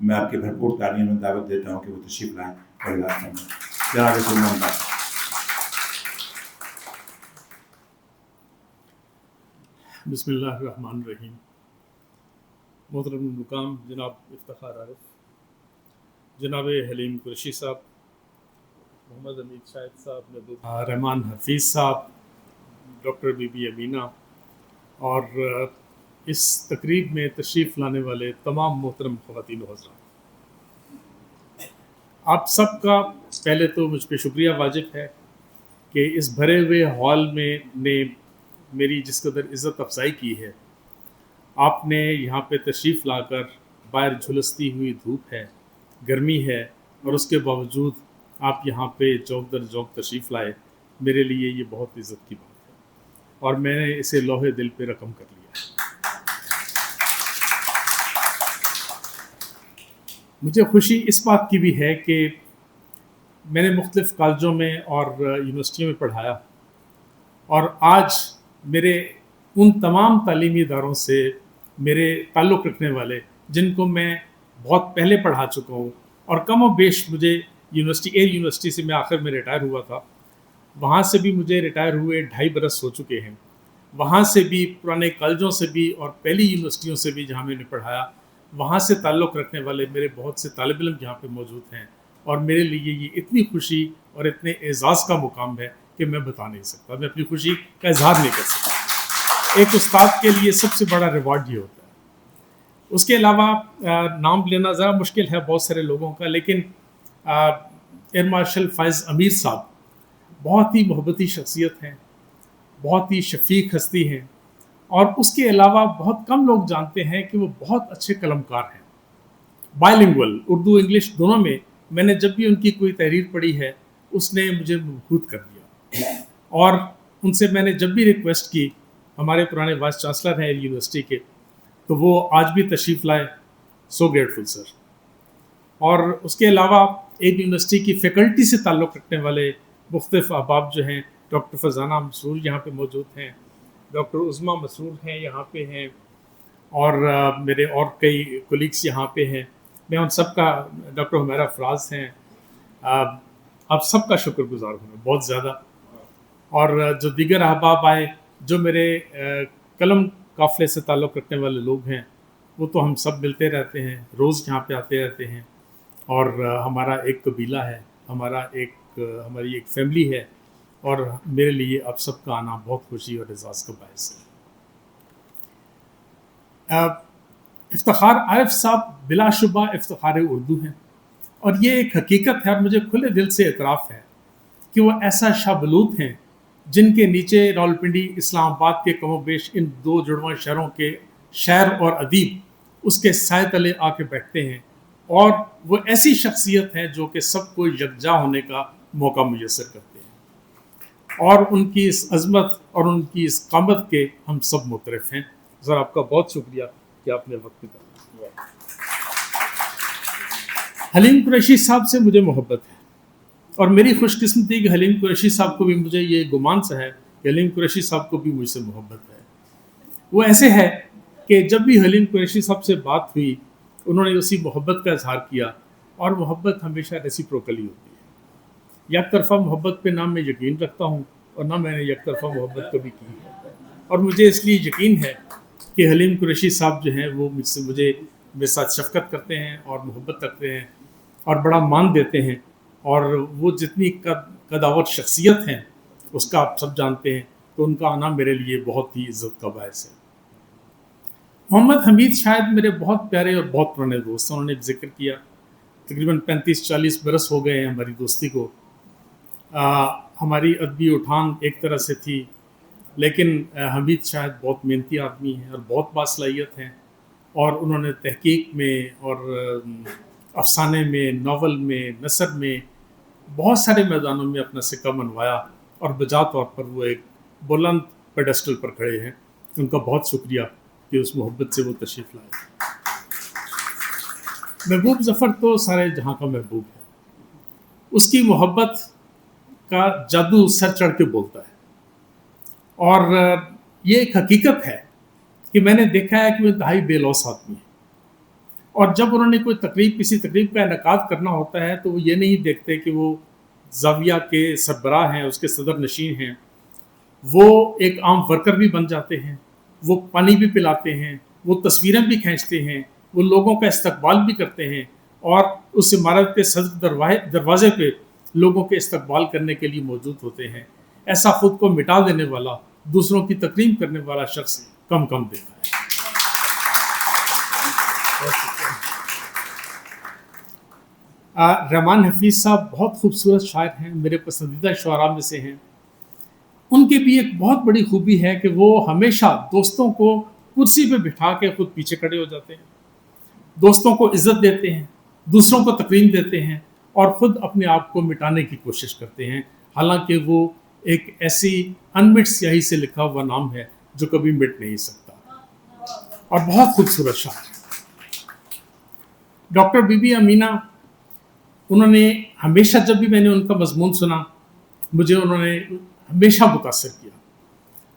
میں آپ کی بھرپور تعلیم میں دعوت دیتا ہوں کہ وہ تشریف لائیں اور اعلان کریں. جناب سلمان باسط. بسم اللہ الرحمن الرحیم. محترم المقام جناب افتخار عارف، جناب حلیم قریشی صاحب، محمد حمید شاہد صاحب، محبوب رحمان حفیظ صاحب، ڈاکٹر بی بی امینہ، اور اس تقریب میں تشریف لانے والے تمام محترم خواتین و حضرات، آپ سب کا پہلے تو مجھ پہ شکریہ واجب ہے کہ اس بھرے ہوئے ہال میں نے میری جس قدر عزت افزائی کی ہے. آپ نے یہاں پہ تشریف لا کر، باہر جھلستی ہوئی دھوپ ہے، گرمی ہے، اور اس کے باوجود آپ یہاں پہ چوک در چوک تشریف لائے. میرے لیے یہ بہت عزت کی بات ہے اور میں نے اسے لوہے دل پہ رقم کر لیا. مجھے خوشی اس بات کی بھی ہے کہ میں نے مختلف کالجوں میں اور یونیورسٹیوں میں پڑھایا، اور آج میرے ان تمام تعلیمی اداروں سے میرے تعلق رکھنے والے جن کو میں بہت پہلے پڑھا چکا ہوں، اور کم و بیش مجھے ایئر یونیورسٹی سے میں آخر میں ریٹائر ہوا تھا، وہاں سے بھی مجھے ریٹائر ہوئے 2.5 برس ہو چکے ہیں. وہاں سے بھی، پرانے کالجوں سے بھی، اور پہلی یونیورسٹیوں سے بھی جہاں میں نے پڑھایا، وہاں سے تعلق رکھنے والے میرے بہت سے طالب علم یہاں پہ موجود ہیں. اور میرے لیے یہ اتنی خوشی اور اتنے اعزاز کا مقام ہے کہ میں بتا نہیں سکتا، میں اپنی خوشی کا اظہار نہیں کر سکتا. ایک استاد کے لیے سب سے بڑا ریوارڈ یہ ہوتا ہے. اس کے علاوہ نام لینا ذرا مشکل ہے بہت سارے لوگوں کا، لیکن ایئر مارشل فائز امیر صاحب بہت ہی محبتی شخصیت ہیں، بہت ہی شفیق ہستی ہیں، اور اس کے علاوہ بہت کم لوگ جانتے ہیں کہ وہ بہت اچھے قلم کار ہیں. بائے لنگول، اردو انگلش دونوں میں. میں نے جب بھی ان کی کوئی تحریر پڑھی ہے اس نے مجھے مبہوت کر دیا، اور ان سے میں نے جب بھی ریکویسٹ کی، ہمارے پرانے وائس چانسلر ہیں یونیورسٹی کے، تو وہ آج بھی تشریف لائے. سو گریٹفل سر. اور اس کے علاوہ ایک یونیورسٹی کی فیکلٹی سے تعلق رکھنے والے مختلف احباب جو ہیں، ڈاکٹر فضانہ مسرور یہاں پہ موجود ہیں، ڈاکٹر عظمیٰ مسرور ہیں یہاں پہ ہیں، اور میرے اور کئی کولیگس یہاں پہ ہیں. میں ان سب کا، ڈاکٹر حمیرہ فراز ہیں، آپ سب کا شکر گزار ہوں بہت زیادہ. اور جو دیگر احباب آئے، جو میرے قلم قافلے سے تعلق رکھنے والے لوگ ہیں، وہ تو ہم سب ملتے رہتے ہیں، روز یہاں پہ آتے رہتے ہیں، اور ہمارا ایک قبیلہ ہے، ہماری ایک فیملی ہے، اور میرے لیے اب سب کا آنا بہت خوشی اور اعزاز کا باعث ہے. افتخار عارف صاحب بلا شبہ افتخار اردو ہیں، اور یہ ایک حقیقت ہے، اور مجھے کھلے دل سے اعتراف ہے کہ وہ ایسا شاہ بلوت ہیں جن کے نیچے راولپنڈی، اسلام آباد کے کم و بیش ان 2 جڑواں شہروں کے شاعر اور ادیب اس کے سائے تلے آ کے بیٹھتے ہیں، اور وہ ایسی شخصیت ہے جو کہ سب کو یکجا ہونے کا موقع میسر کرتے ہیں، اور ان کی اس عظمت اور ان کی اس قامت کے ہم سب مترف ہیں. سر آپ کا بہت شکریہ کہ آپ نے وقت نکالا. حلیم قریشی صاحب سے مجھے محبت ہے، اور میری خوش قسمتی کہ حلیم قریشی صاحب کو بھی مجھے یہ گمان سا ہے کہ حلیم قریشی صاحب کو بھی مجھ سے محبت ہے. وہ ایسے ہے کہ جب بھی حلیم قریشی صاحب سے بات ہوئی، انہوں نے اسی محبت کا اظہار کیا، اور محبت ہمیشہ ریسیپروکلی ہوتی ہے. یک طرفہ محبت پہ نہ میں یقین رکھتا ہوں، اور نہ میں نے یک طرفہ محبت کبھی کی ہے، اور مجھے اس لیے یقین ہے کہ حلیم قریشی صاحب جو ہیں وہ مجھے میرے ساتھ شفقت کرتے ہیں اور محبت رکھتے ہیں اور بڑا مان دیتے ہیں، اور وہ جتنی قداوت شخصیت ہیں اس کا آپ سب جانتے ہیں، تو ان کا آنا میرے لیے بہت ہی عزت کا باعث ہے. محمد حمید شاید میرے بہت پیارے اور بہت پرانے دوست ہیں. انہوں نے ذکر کیا تقریباً 35-40 برس ہو گئے ہیں ہماری دوستی کو. ہماری ادبی اٹھان ایک طرح سے تھی، لیکن حمید شاید بہت محنتی آدمی ہیں اور بہت باصلاحیت ہیں، اور انہوں نے تحقیق میں اور افسانے میں، ناول میں، نثر میں، بہت سارے میدانوں میں اپنا سکہ منوایا، اور بجا طور پر وہ ایک بلند پیڈسٹل پر کھڑے ہیں. ان کا بہت شکریہ کہ اس محبت سے وہ تشریف لائے. محبوب ظفر تو سارے جہاں کا محبوب ہے. اس کی محبت کا جادو سر چڑھ کے بولتا ہے، اور یہ ایک حقیقت ہے کہ میں نے دیکھا ہے کہ وہ انتہائی بے لوث آدمی ہے، اور جب انہوں نے کوئی تقریب کسی تقریب کا انعقاد کرنا ہوتا ہے تو وہ یہ نہیں دیکھتے کہ وہ زاویہ کے سربراہ ہیں، اس کے صدر نشین ہیں، وہ ایک عام ورکر بھی بن جاتے ہیں، وہ پانی بھی پلاتے ہیں، وہ تصویریں بھی کھینچتے ہیں، وہ لوگوں کا استقبال بھی کرتے ہیں، اور اس عمارت کے صدر دروازے پہ لوگوں کے استقبال کرنے کے لیے موجود ہوتے ہیں۔ ایسا خود کو مٹا دینے والا، دوسروں کی تکریم کرنے والا شخص کم دیکھا ہے۔ رحمان حفیظ صاحب بہت خوبصورت شاعر ہیں، میرے پسندیدہ شعراء میں سے ہیں۔ ان کی بھی ایک بہت بڑی خوبی ہے کہ وہ ہمیشہ دوستوں کو کرسی پہ بٹھا کے خود پیچھے کھڑے ہو جاتے ہیں، دوستوں کو عزت دیتے ہیں، دوسروں کو تکریم دیتے ہیں، اور خود اپنے آپ کو مٹانے کی کوشش کرتے ہیں، حالانکہ وہ ایک ایسی انمٹ سیاہی سے لکھا ہوا نام ہے جو کبھی مٹ نہیں سکتا، اور بہت خوبصورت شاعر ہے۔ ڈاکٹر بی بی امینہ، انہوں نے ہمیشہ جب بھی میں نے ان کا مضمون سنا، مجھے انہوں نے ہمیشہ متاثر کیا،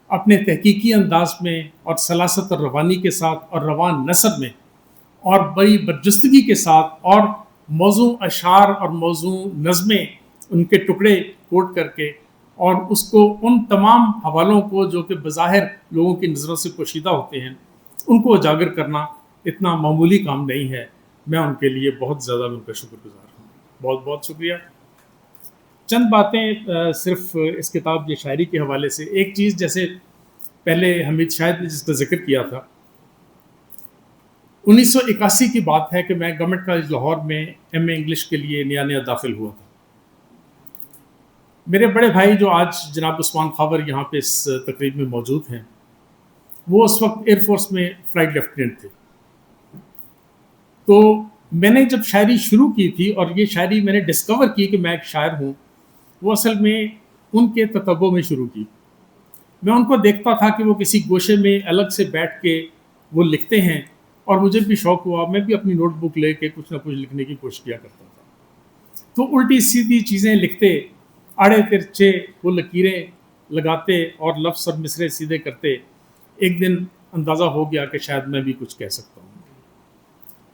اپنے تحقیقی انداز میں اور سلاست اور روانی کے ساتھ اور روان نثر میں اور بڑی برجستگی کے ساتھ، اور موضوع اشعار اور موضوع نظمیں ان کے ٹکڑے کوٹ کر کے، اور اس کو ان تمام حوالوں کو جو کہ بظاہر لوگوں کی نظروں سے پوشیدہ ہوتے ہیں ان کو اجاگر کرنا اتنا معمولی کام نہیں ہے۔ میں ان کے لیے بہت زیادہ ان کا شکر گزار ہوں، بہت بہت شکریہ۔ چند باتیں صرف اس کتاب یہ شاعری کے حوالے سے، ایک چیز جیسے پہلے حمید شاہد نے جس کا ذکر کیا تھا، 1981 کی بات ہے کہ میں گورنمنٹ کالج لاہور میں ایم اے انگلش کے لیے نیا داخل ہوا تھا۔ میرے بڑے بھائی جو آج جناب عثمان خاور یہاں پہ اس تقریب میں موجود ہیں، وہ اس وقت ایئر فورس میں فلائٹ لیفٹیننٹ تھے۔ تو میں نے جب شاعری شروع کی تھی، اور یہ شاعری میں نے ڈسکور کی کہ میں ایک شاعر ہوں، وہ اصل میں ان کے تتبع میں شروع کی۔ میں ان کو دیکھتا تھا کہ وہ کسی گوشے میں الگ سے بیٹھ کے وہ لکھتے ہیں، اور مجھے بھی شوق ہوا، میں بھی اپنی نوٹ بک لے کے کچھ نہ کچھ لکھنے کی کوشش کیا کرتا تھا۔ تو الٹی سیدھی چیزیں لکھتے، آڑے ترچے وہ لکیریں لگاتے اور لفظ اور مصرے سیدھے کرتے۔ ایک دن اندازہ ہو گیا کہ شاید میں بھی کچھ کہہ سکتا ہوں۔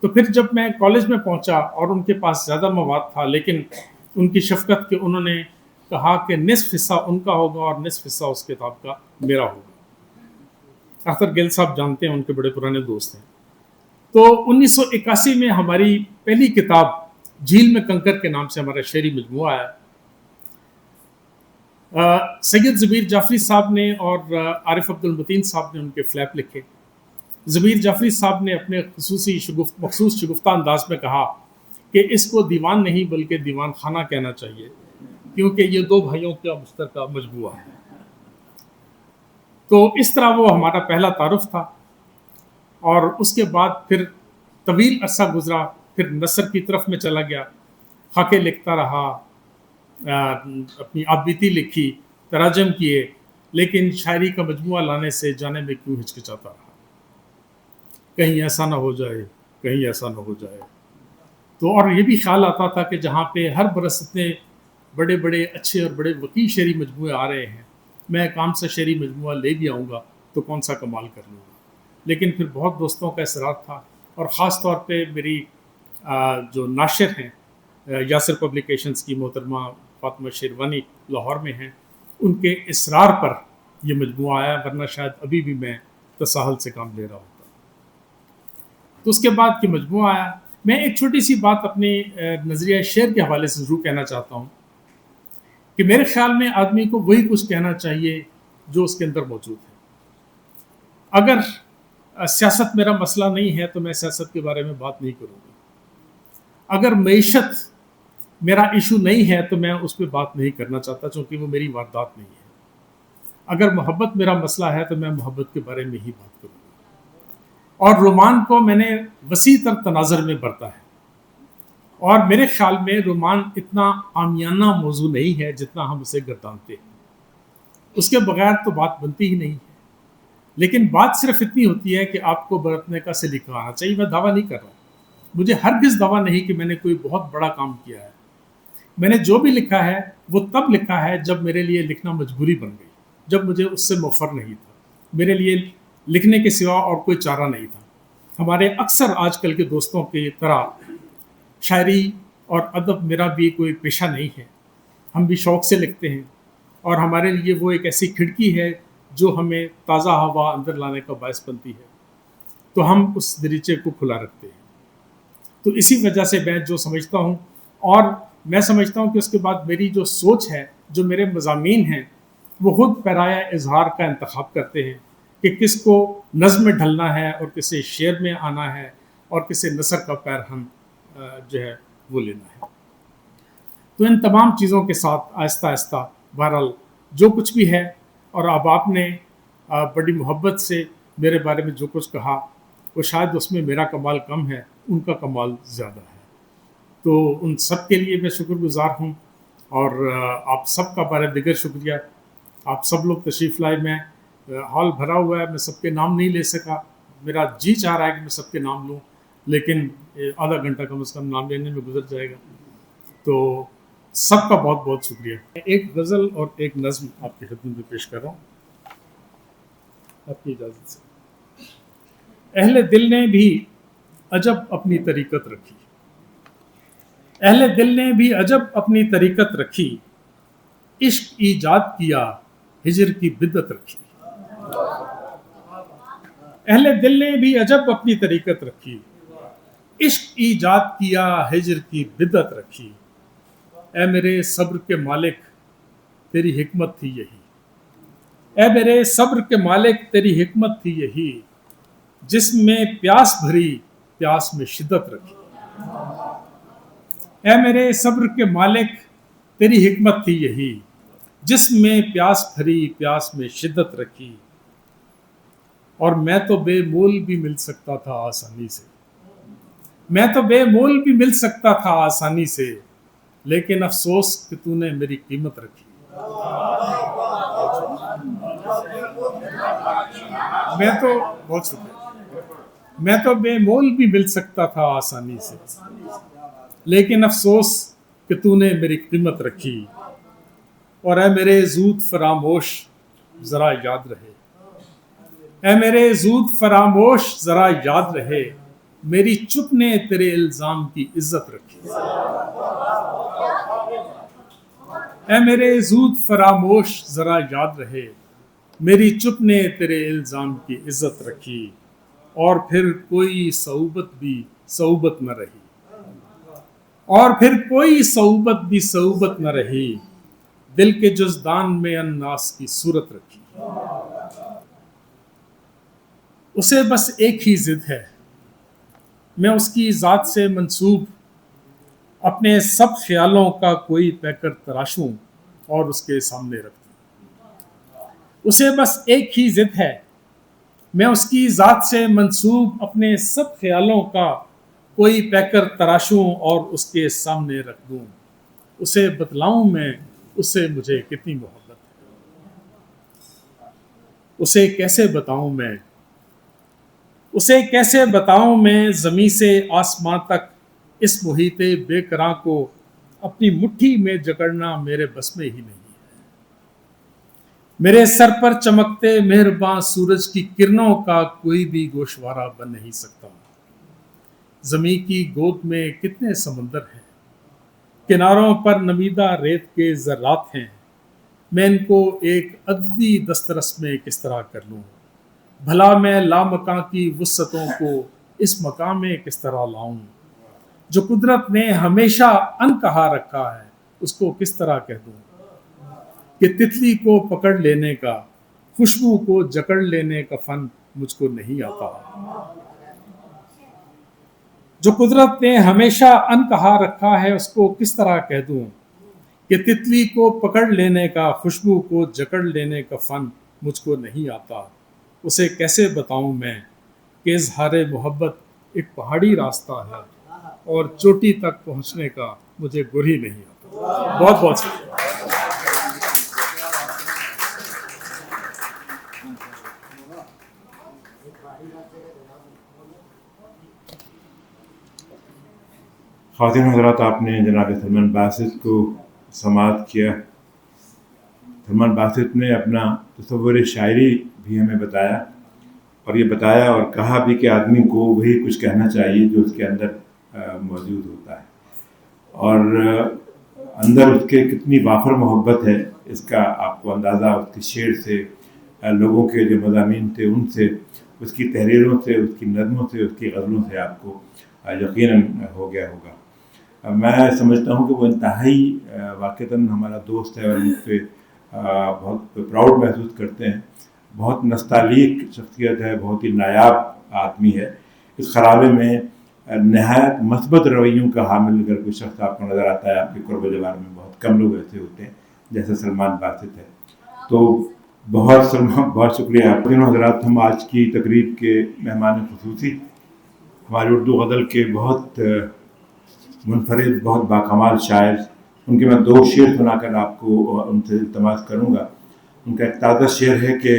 تو پھر جب میں کالج میں پہنچا اور ان کے پاس زیادہ مواد تھا، لیکن ان کی شفقت کہ انہوں نے کہا کہ نصف حصہ ان کا ہوگا اور نصف حصہ اس کتاب کا میرا ہوگا۔ اختر گل صاحب جانتے ہیں، ان کے بڑے پرانے دوست ہیں۔ تو 1981 میں ہماری پہلی کتاب جھیل میں کنکر کے نام سے ہمارا شعری مجموعہ آیا۔ سید ضمیر جعفری صاحب نے اور عارف عبد المتین صاحب نے ان کے فلیپ لکھے۔ ضمیر جعفری صاحب نے اپنے مخصوص شگفتہ انداز میں کہا کہ اس کو دیوان نہیں بلکہ دیوان خانہ کہنا چاہیے، کیونکہ یہ دو بھائیوں کا مشترکہ مجموعہ ہے۔ تو اس طرح وہ ہمارا پہلا تعارف تھا، اور اس کے بعد پھر طویل عرصہ گزرا، پھر نثر کی طرف میں چلا گیا، خاکے لکھتا رہا، اپنی آبیتی لکھی، تراجم کیے، لیکن شاعری کا مجموعہ لانے سے جانے میں کیوں ہچکچاتا رہا، کہیں ایسا نہ ہو جائے، کہیں ایسا نہ ہو جائے۔ تو اور یہ بھی خیال آتا تھا کہ جہاں پہ ہر برس اتنے بڑے بڑے اچھے اور بڑے وقی شعری مجموعے آ رہے ہیں، میں ایک عام سا شعری مجموعہ لے بھی آؤں گا تو کون سا کمال کر لوں گا۔ لیکن پھر بہت دوستوں کا اصرار تھا، اور خاص طور پہ میری جو ناشر ہیں یاسر پبلیکیشنز کی محترمہ فاطمہ شیروانی لاہور میں ہیں، ان کے اصرار پر یہ مجموعہ آیا، ورنہ شاید ابھی بھی میں تساہل سے کام لے رہا ہوتا۔ تو اس کے بعد یہ مجموعہ آیا۔ میں ایک چھوٹی سی بات اپنے نظریہ شعر کے حوالے سے ضرور کہنا چاہتا ہوں کہ میرے خیال میں آدمی کو وہی کچھ کہنا چاہیے جو اس کے اندر موجود ہے۔ اگر سیاست میرا مسئلہ نہیں ہے تو میں سیاست کے بارے میں بات نہیں کروں گا، اگر معیشت میرا ایشو نہیں ہے تو میں اس پہ بات نہیں کرنا چاہتا، چونکہ وہ میری واردات نہیں ہے، اگر محبت میرا مسئلہ ہے تو میں محبت کے بارے میں ہی بات کروں گا۔ اور رومان کو میں نے وسیع تر تناظر میں برتا ہے، اور میرے خیال میں رومان اتنا عامیانہ موضوع نہیں ہے جتنا ہم اسے گردانتے ہیں، اس کے بغیر تو بات بنتی ہی نہیں ہے۔ لیکن بات صرف اتنی ہوتی ہے کہ آپ کو برتنے کا سلیقہ آنا چاہیے۔ میں دعویٰ نہیں کر رہا، مجھے ہرگز دعویٰ نہیں کہ میں نے کوئی بہت بڑا کام کیا ہے۔ میں نے جو بھی لکھا ہے وہ تب لکھا ہے جب میرے لیے لکھنا مجبوری بن گئی، جب مجھے اس سے مفر نہیں تھا، میرے لیے لکھنے کے سوا اور کوئی چارہ نہیں تھا۔ ہمارے اکثر آج کل کے دوستوں کی طرح شاعری اور ادب میرا بھی کوئی پیشہ نہیں ہے، ہم بھی شوق سے لکھتے ہیں، اور ہمارے لیے وہ ایک ایسی کھڑکی ہے جو ہمیں تازہ ہوا اندر لانے کا باعث بنتی ہے، تو ہم اس دریچے کو کھلا رکھتے ہیں۔ تو اسی وجہ سے میں جو سمجھتا ہوں، اور میں سمجھتا ہوں کہ اس کے بعد میری جو سوچ ہے، جو میرے مضامین ہیں، وہ خود پیرایہ اظہار کا انتخاب کرتے ہیں کہ کس کو نظم میں ڈھلنا ہے اور کسے شعر میں آنا ہے اور کسے نثر کا پیرہن جو ہے وہ لینا ہے۔ تو ان تمام چیزوں کے ساتھ آہستہ آہستہ بہرحال جو کچھ بھی ہے، اور اب آپ نے بڑی محبت سے میرے بارے میں جو کچھ کہا، وہ شاید اس میں میرا کمال کم ہے، ان کا کمال زیادہ ہے، تو ان سب کے لیے میں شکر گزار ہوں، اور آپ سب کا بارے دیگر شکریہ۔ آپ سب لوگ تشریف لائے، میں ہال بھرا ہوا ہے، میں سب کے نام نہیں لے سکا، میرا جی چاہ رہا ہے کہ میں سب کے نام لوں، لیکن آدھا گھنٹہ کم از کم نام لینے میں گزر جائے گا، تو سب کا بہت بہت شکریہ۔ ایک غزل اور ایک نظم آپ کی خدمت میں پیش کر رہا ہوں، آپ کی اجازت سے۔ اہل دل نے بھی عجب اپنی طریقت رکھی، اہل دل نے بھی عجب اپنی طریقت رکھی، عشق ایجاد کیا ہجر کی بدعت رکھی، اہل دل نے بھی عجب اپنی طریقت رکھی، عشق ایجاد کیا ہجر کی بدعت رکھی، اے میرے صبر کے مالک تیری حکمت تھی یہی، اے میرے صبر کے مالک تیری حکمت تھی یہی، جسم میں پیاس بھری پیاس میں شدت رکھی، اے میرے صبر کے مالک تیری حکمت تھی یہی، جسم میں پیاس بھری پیاس میں شدت رکھی، اور میں تو بے مول بھی مل سکتا تھا آسانی سے، میں تو بے مول بھی مل سکتا تھا آسانی سے، لیکن افسوس کہ تو نے میری قیمت رکھی، میں تو بہت شکریہ، میں تو بے مول بھی مل سکتا تھا آسانی سے، لیکن افسوس کہ تو نے میری قیمت رکھی، اور اے میرے زود فراموش ذرا یاد رہے، اے میرے زود فراموش ذرا یاد رہے، میری چپ نے تیرے الزام کی عزت رکھی، اے میرے زود فراموش ذرا یاد رہے، میری چپ نے تیرے الزام کی عزت رکھی، اور پھر کوئی صعوبت بھی صعوبت نہ رہی، اور پھر کوئی صعوبت بھی صعوبت نہ رہی، دل کے جزدان میں الناس کی صورت رکھی، اسے بس ایک ہی ضد ہے، میں اس کی ذات سے منسوب اپنے سب خیالوں کا کوئی پیکر تراشوں اور اس کے سامنے رکھ دوں، اسے بس ایک ہی ضد ہے، میں اس کی ذات سے منسوب اپنے سب خیالوں کا کوئی پیکر تراشوں اور اس کے سامنے رکھ دوں، اسے بتلاؤں میں اس سے مجھے کتنی محبت ہے، اسے کیسے بتاؤں میں، اسے کیسے بتاؤں میں، زمیں سے آسمان تک اس محیط بے کراں کو اپنی مٹھی میں جکڑنا میرے بس میں ہی نہیں ہے، میرے سر پر چمکتے مہرباں سورج کی کرنوں کا کوئی بھی گوشوارہ بن نہیں سکتا، زمین کی گود میں کتنے سمندر ہیں، کناروں پر نمیدہ ریت کے ذرات ہیں، میں ان کو ایک عددی دسترس میں کس طرح کر لوں، بھلا میں لامکاں کی وسعتوں کو اس مقام میں کس طرح لاؤں، جو قدرت نے ہمیشہ ان کہا رکھا ہے اس کو کس طرح کہہ دوں، کہ تتلی کو پکڑ لینے کا، خوشبو کو جکڑ لینے کا فن مجھ کو نہیں آتا، جو قدرت نے ہمیشہ ان کہا رکھا ہے اس کو کس طرح کہہ دوں، کہ تتلی کو پکڑ لینے کا، خوشبو کو جکڑ لینے کا فن مجھ کو نہیں آتا، اسے کیسے بتاؤں میں کہ اظہار محبت ایک پہاڑی راستہ ہے اور چوٹی تک پہنچنے کا مجھے گر ہی نہیں آتا۔ بہت بہت شکریہ۔ خواتین حضرات، آپ نے جناب سلمان باسط کو سماعت کیا۔ سلمان باسط نے اپنا تصور شاعری بھی ہمیں بتایا اور یہ بتایا اور کہا بھی کہ آدمی کو وہی کچھ کہنا چاہیے جو اس کے اندر موجود ہوتا ہے، اور اندر اس کے کتنی وافر محبت ہے اس کا آپ کو اندازہ اس کے شعر سے، لوگوں کے جو مضامین تھے ان سے، اس کی تحریروں سے، اس کی نظموں سے، اس کی غزلوں سے آپ کو یقیناً ہو گیا ہوگا۔ میں سمجھتا ہوں کہ وہ انتہائی واقعتاً ہمارا دوست ہے اور مجھ پہ بہت پراؤڈ محسوس کرتے ہیں، بہت نستعلیق شخصیت ہے، بہت ہی نایاب آدمی ہے۔ اس خرابے میں نہایت مثبت رویوں کا حامل اگر کوئی شخص آپ کو نظر آتا ہے، آپ کے قرب و جوار میں بہت کم لوگ ایسے ہوتے ہیں جیسے سلمان باسط ہے۔ تو بہت شکریہ آپ تینوں حضرات، ہم آج کی تقریب کے مہمان خصوصی، ہماری اردو غزل کے بہت منفرد، بہت باکمال شاعر، ان کے میں 2 شعر سنا کر آپ کو ان سے التماس کروں گا۔ ان کا ایک تازہ شعر ہے کہ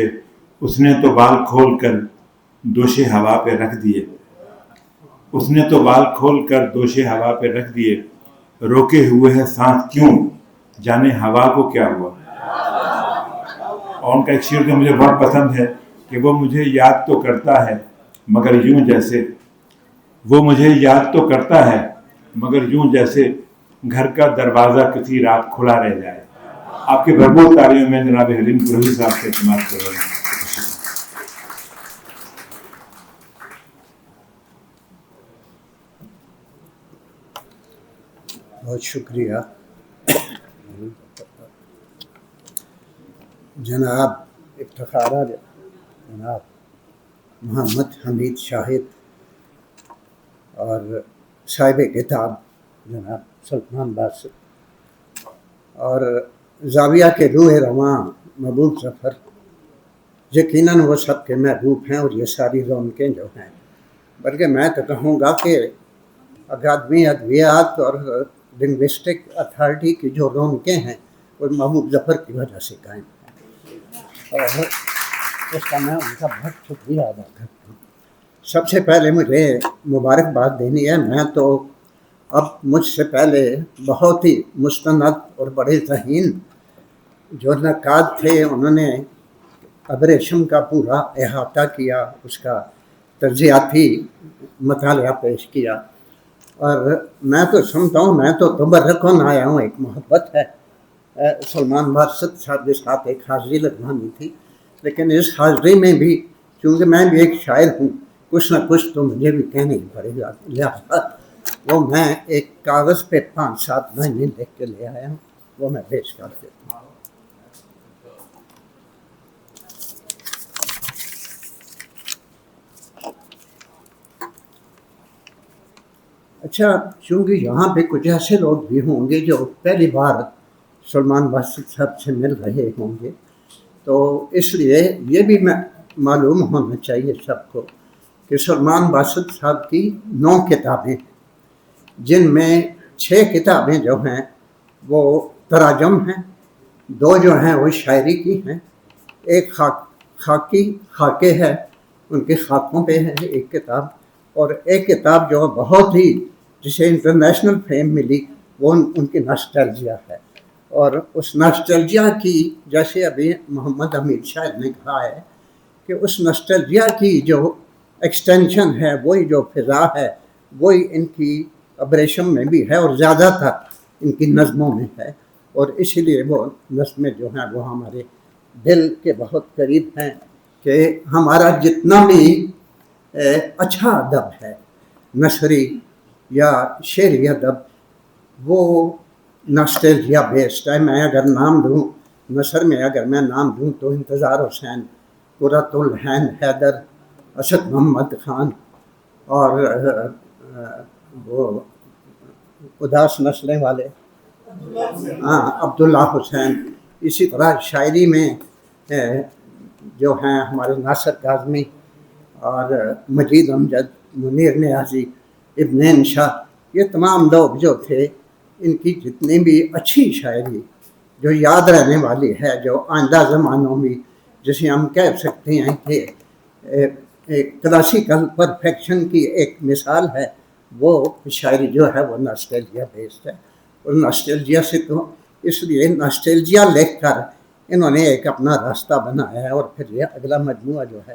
اس نے تو بال کھول کر دوشے ہوا پہ رکھ دیے، اس نے تو بال کھول کر دوشے ہوا پہ رکھ دیے، روکے ہوئے ہے سانس کیوں، جانے ہوا کو کیا ہوا۔ اور ان کا ایک شعر جو مجھے بہت پسند ہے کہ وہ مجھے یاد تو کرتا ہے مگر یوں جیسے، وہ مجھے یاد تو کرتا ہے مگر یوں جیسے گھر کا دروازہ کسی رات کھلا رہ جائے۔ آپ کے بھرپور تالیوں میں جناب حلیم قریشی صاحب سے اعتماد کر رہے ہیں۔ بہت شکریہ جناب افتخارہ جناب محمد حمید شاہد اور صاحب کتاب جناب سلمان باسط اور زاویہ کے روح رواں محبوب ظفر، یقیناً وہ سب کے محبوب ہیں اور یہ ساری رونقیں جو ہیں، بلکہ میں تو کہوں گا کہ اکادمی ادبیات اور لنگوسٹک اتھارٹی کی جو رونقیں ہیں وہ محبوب ظفر کی وجہ سے قائم ہیں، اور اس کا میں ان کا بہت شکریہ ادا کرتا ہوں۔ سب سے پہلے مجھے مبارکباد دینی ہے، میں تو اب مجھ سے پہلے بہت ہی مستند اور بڑے ذہین جو نقاد تھے انہوں نے ابریشم کا پورا احاطہ کیا، اس کا تجزیاتی مطالعہ پیش کیا، اور میں تو سنتا ہوں، میں تو تبرکن آیا ہوں، ایک محبت ہے۔ سلمان باسط صاحب کے ساتھ ایک حاضری لگوانی تھی، لیکن اس حاضری میں بھی چونکہ میں بھی ایک شاعر ہوں، کچھ نہ کچھ تو مجھے بھی کہنا ہی پڑے گا، لہٰذا وہ میں ایک کاغذ پہ 5-7 مہینے لکھ کے لے آیا ہوں، وہ میں پیش کر دیتا ہوں۔ اچھا، چونکہ یہاں پہ کچھ ایسے لوگ بھی ہوں گے جو پہلی بار سلمان باسط صاحب سے مل رہے ہوں گے، تو اس لیے یہ بھی معلوم ہونا چاہیے سب کو کہ سلمان باسط صاحب کی 9 کتابیں ہیں، جن میں 6 کتابیں جو ہیں وہ تراجم ہیں، 2 جو ہیں وہ شاعری کی ہیں، ایک خاکے ہے، ان کے خاکوں پہ ہے ایک کتاب، اور ایک کتاب جو بہت ہی جسے انٹرنیشنل فیم ملی وہ ان کی ناسٹیلجیا ہے، اور اس ناسٹیلجیا کی جیسے ابھی محمد حمید شاہد نے کہا ہے کہ اس ناسٹیلجیا کی جو ایکسٹینشن ہے، وہی جو فضا ہے وہی ان کی ابریشم میں بھی ہے، اور زیادہ تر ان کی نظموں میں ہے، اور اسی لیے وہ نظمیں جو ہیں وہ ہمارے دل کے بہت قریب ہیں کہ ہمارا جتنا بھی اچھا ادب ہے، نثری یا شعری ادب، وہ ناسٹیلجیا بیسڈ ہے۔ میں اگر نام لوں، نثر میں اگر میں نام لوں تو انتظار حسین، قرۃ العین حیدر، اسد محمد خان، اور وہ اداس نسلیں والے عبداللہ حسین، اسی طرح شاعری میں جو ہیں ہمارے ناصر کاظمی اور مجید امجد، منیر نیازی، ابن انشا، یہ تمام لوگ جو تھے ان کی جتنی بھی اچھی شاعری جو یاد رہنے والی ہے، جو آئندہ زمانوں میں جسے ہم کہہ سکتے ہیں کہ کلاسیکل پرفیکشن کی ایک مثال ہے، وہ شاعری جو ہے وہ ناسٹیلجیا بیسڈ ہے، اور ناسٹیلجیا سے تو اس لیے ناسٹیلجیا لکھ کر انہوں نے ایک اپنا راستہ بنایا ہے، اور پھر یہ اگلا مجموعہ جو ہے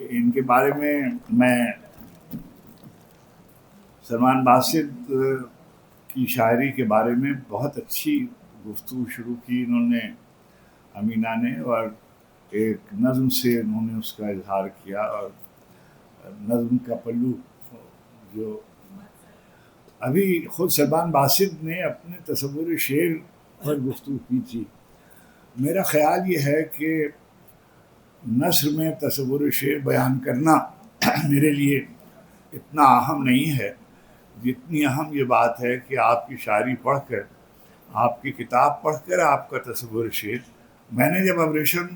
ان کے بارے میں سلمان باسط کی شاعری کے بارے میں بہت اچھی گفتگو شروع کی انہوں نے امینہ نے، اور ایک نظم سے انہوں نے اس کا اظہار کیا، اور نظم کا پلو جو ابھی خود سلمان باسط نے اپنے تصور شعر پر گفتگو کی تھی. میرا خیال یہ ہے کہ نثر میں تصور شعر بیان کرنا میرے لیے اتنا اہم نہیں ہے جتنی اہم یہ بات ہے کہ آپ کی شاعری پڑھ کر، آپ کی کتاب پڑھ کر آپ کا تصور شعر. میں نے جب ابریشم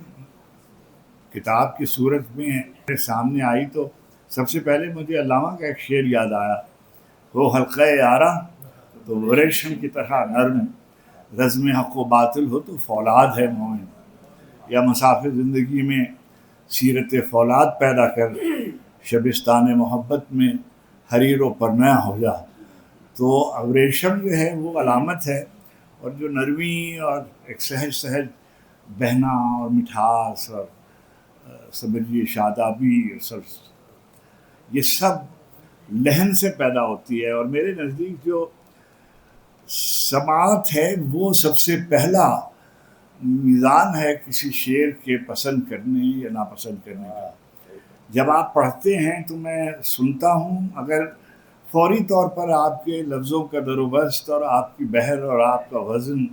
کتاب کی صورت میں میرے سامنے آئی تو سب سے پہلے مجھے علامہ کا ایک شعر یاد آیا، ہو حلقہ یاراں تو ریشم کی طرح نرم، رزم حق و باطل ہو تو فولاد ہے مومن، یا مسافر زندگی میں سیرت فولاد پیدا کر، شبستان محبت میں حریر و پرنہ ہو جا. تو ابریشم جو ہے وہ علامت ہے، اور جو نرمی اور ایک سہج سہج بہنا اور مٹھاس اور سمجھیے شادابی، یہ سب لہن سے پیدا ہوتی ہے. اور میرے نزدیک جو سماعت ہے وہ سب سے پہلا میزان ہے کسی شعر کے پسند کرنے یا ناپسند کرنے کا. جب آپ پڑھتے ہیں تو میں سنتا ہوں، اگر فوری طور پر آپ کے لفظوں کا در و بست اور آپ کی بحر اور آپ کا وزن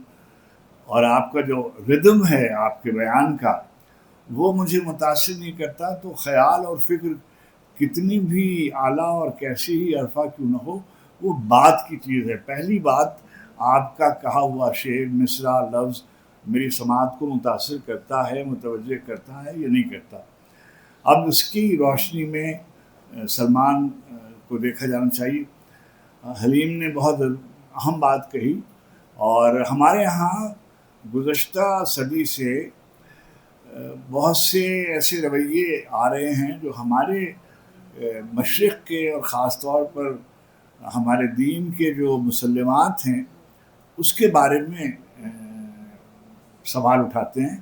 اور آپ کا جو ردم ہے آپ کے بیان کا وہ مجھے متاثر نہیں کرتا، تو خیال اور فکر کتنی بھی اعلیٰ اور کیسی ہی عرفہ کیوں نہ ہو، وہ بات کی چیز ہے. پہلی بات آپ کا کہا ہوا شعر، مصرع، لفظ میری سماعت کو متاثر کرتا ہے، متوجہ کرتا ہے یا نہیں کرتا. اب اس کی روشنی میں سلمان کو دیکھا جانا چاہیے. حلیم نے بہت اہم بات کہی، اور ہمارے ہاں گزشتہ صدی سے بہت سے ایسے رویے آ رہے ہیں جو ہمارے مشرق کے اور خاص طور پر ہمارے دین کے جو مسلمات ہیں اس کے بارے میں سوال اٹھاتے ہیں.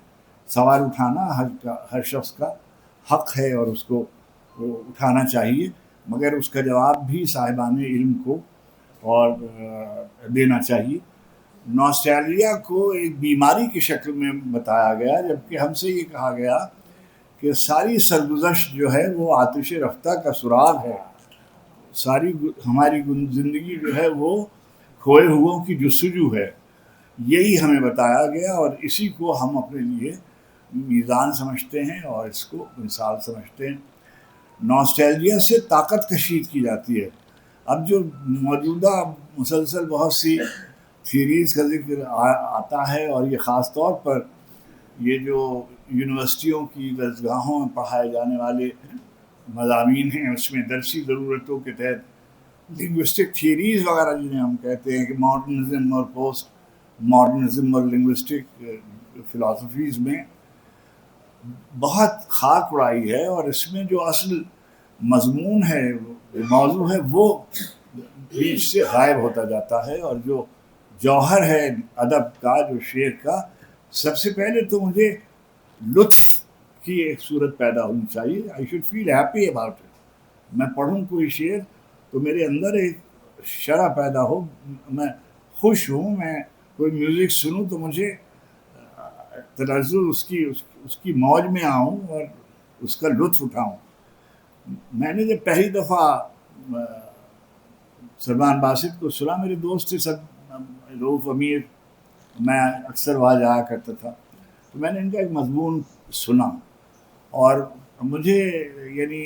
سوال اٹھانا ہر شخص کا حق ہے اور اس کو اٹھانا چاہیے، مگر اس کا جواب بھی صاحبان علم کو اور دینا چاہیے. نوسٹیلجیا کو ایک بیماری کی شکل میں بتایا گیا، جبکہ ہم سے یہ کہا گیا کہ ساری سرگزشت جو ہے وہ آتش رفتہ کا سراغ ہے. ساری ہماری زندگی جو ہے وہ کھوئے ہوئوں کی جستجو ہے. یہی ہمیں بتایا گیا، اور اسی کو ہم اپنے لیے میزان سمجھتے ہیں اور اس کو مثال سمجھتے ہیں. نوسٹیلجیا سے طاقت کشید کی جاتی ہے. اب جو موجودہ مسلسل بہت سی تھیریز کا ذکر آتا ہے، اور یہ خاص طور پر یہ جو یونیورسٹیوں کی درسگاہوں میں پڑھائے جانے والے مضامین ہیں اس میں درسی ضرورتوں کے تحت لنگوسٹک تھیریز وغیرہ جنہیں ہم کہتے ہیں کہ ماڈرنزم اور پوسٹ ماڈرنزم اور لنگوسٹک فلاسفیز میں بہت خاک اڑائی ہے، اور اس میں جو اصل مضمون ہے، موضوع ہے، وہ بیچ سے غائب ہوتا جاتا ہے. اور جو جوہر ہے ادب کا، جو شعر کا، سب سے پہلے تو مجھے لطف کی ایک صورت پیدا ہونی چاہیے. I should feel happy about it. میں پڑھوں کوئی شعر تو میرے اندر ایک شرح پیدا ہو، میں خوش ہوں. میں کوئی میوزک سنوں تو مجھے تلذذ اس کی موج میں آؤں اور اس کا لطف اٹھاؤں. میں نے جب پہلی دفعہ سلمان باسط کو سنا، میرے دوست تھے رؤوف امیر، میں اکثر وہاں جایا کرتا تھا، تو میں نے ان کا ایک مضمون سنا، اور مجھے یعنی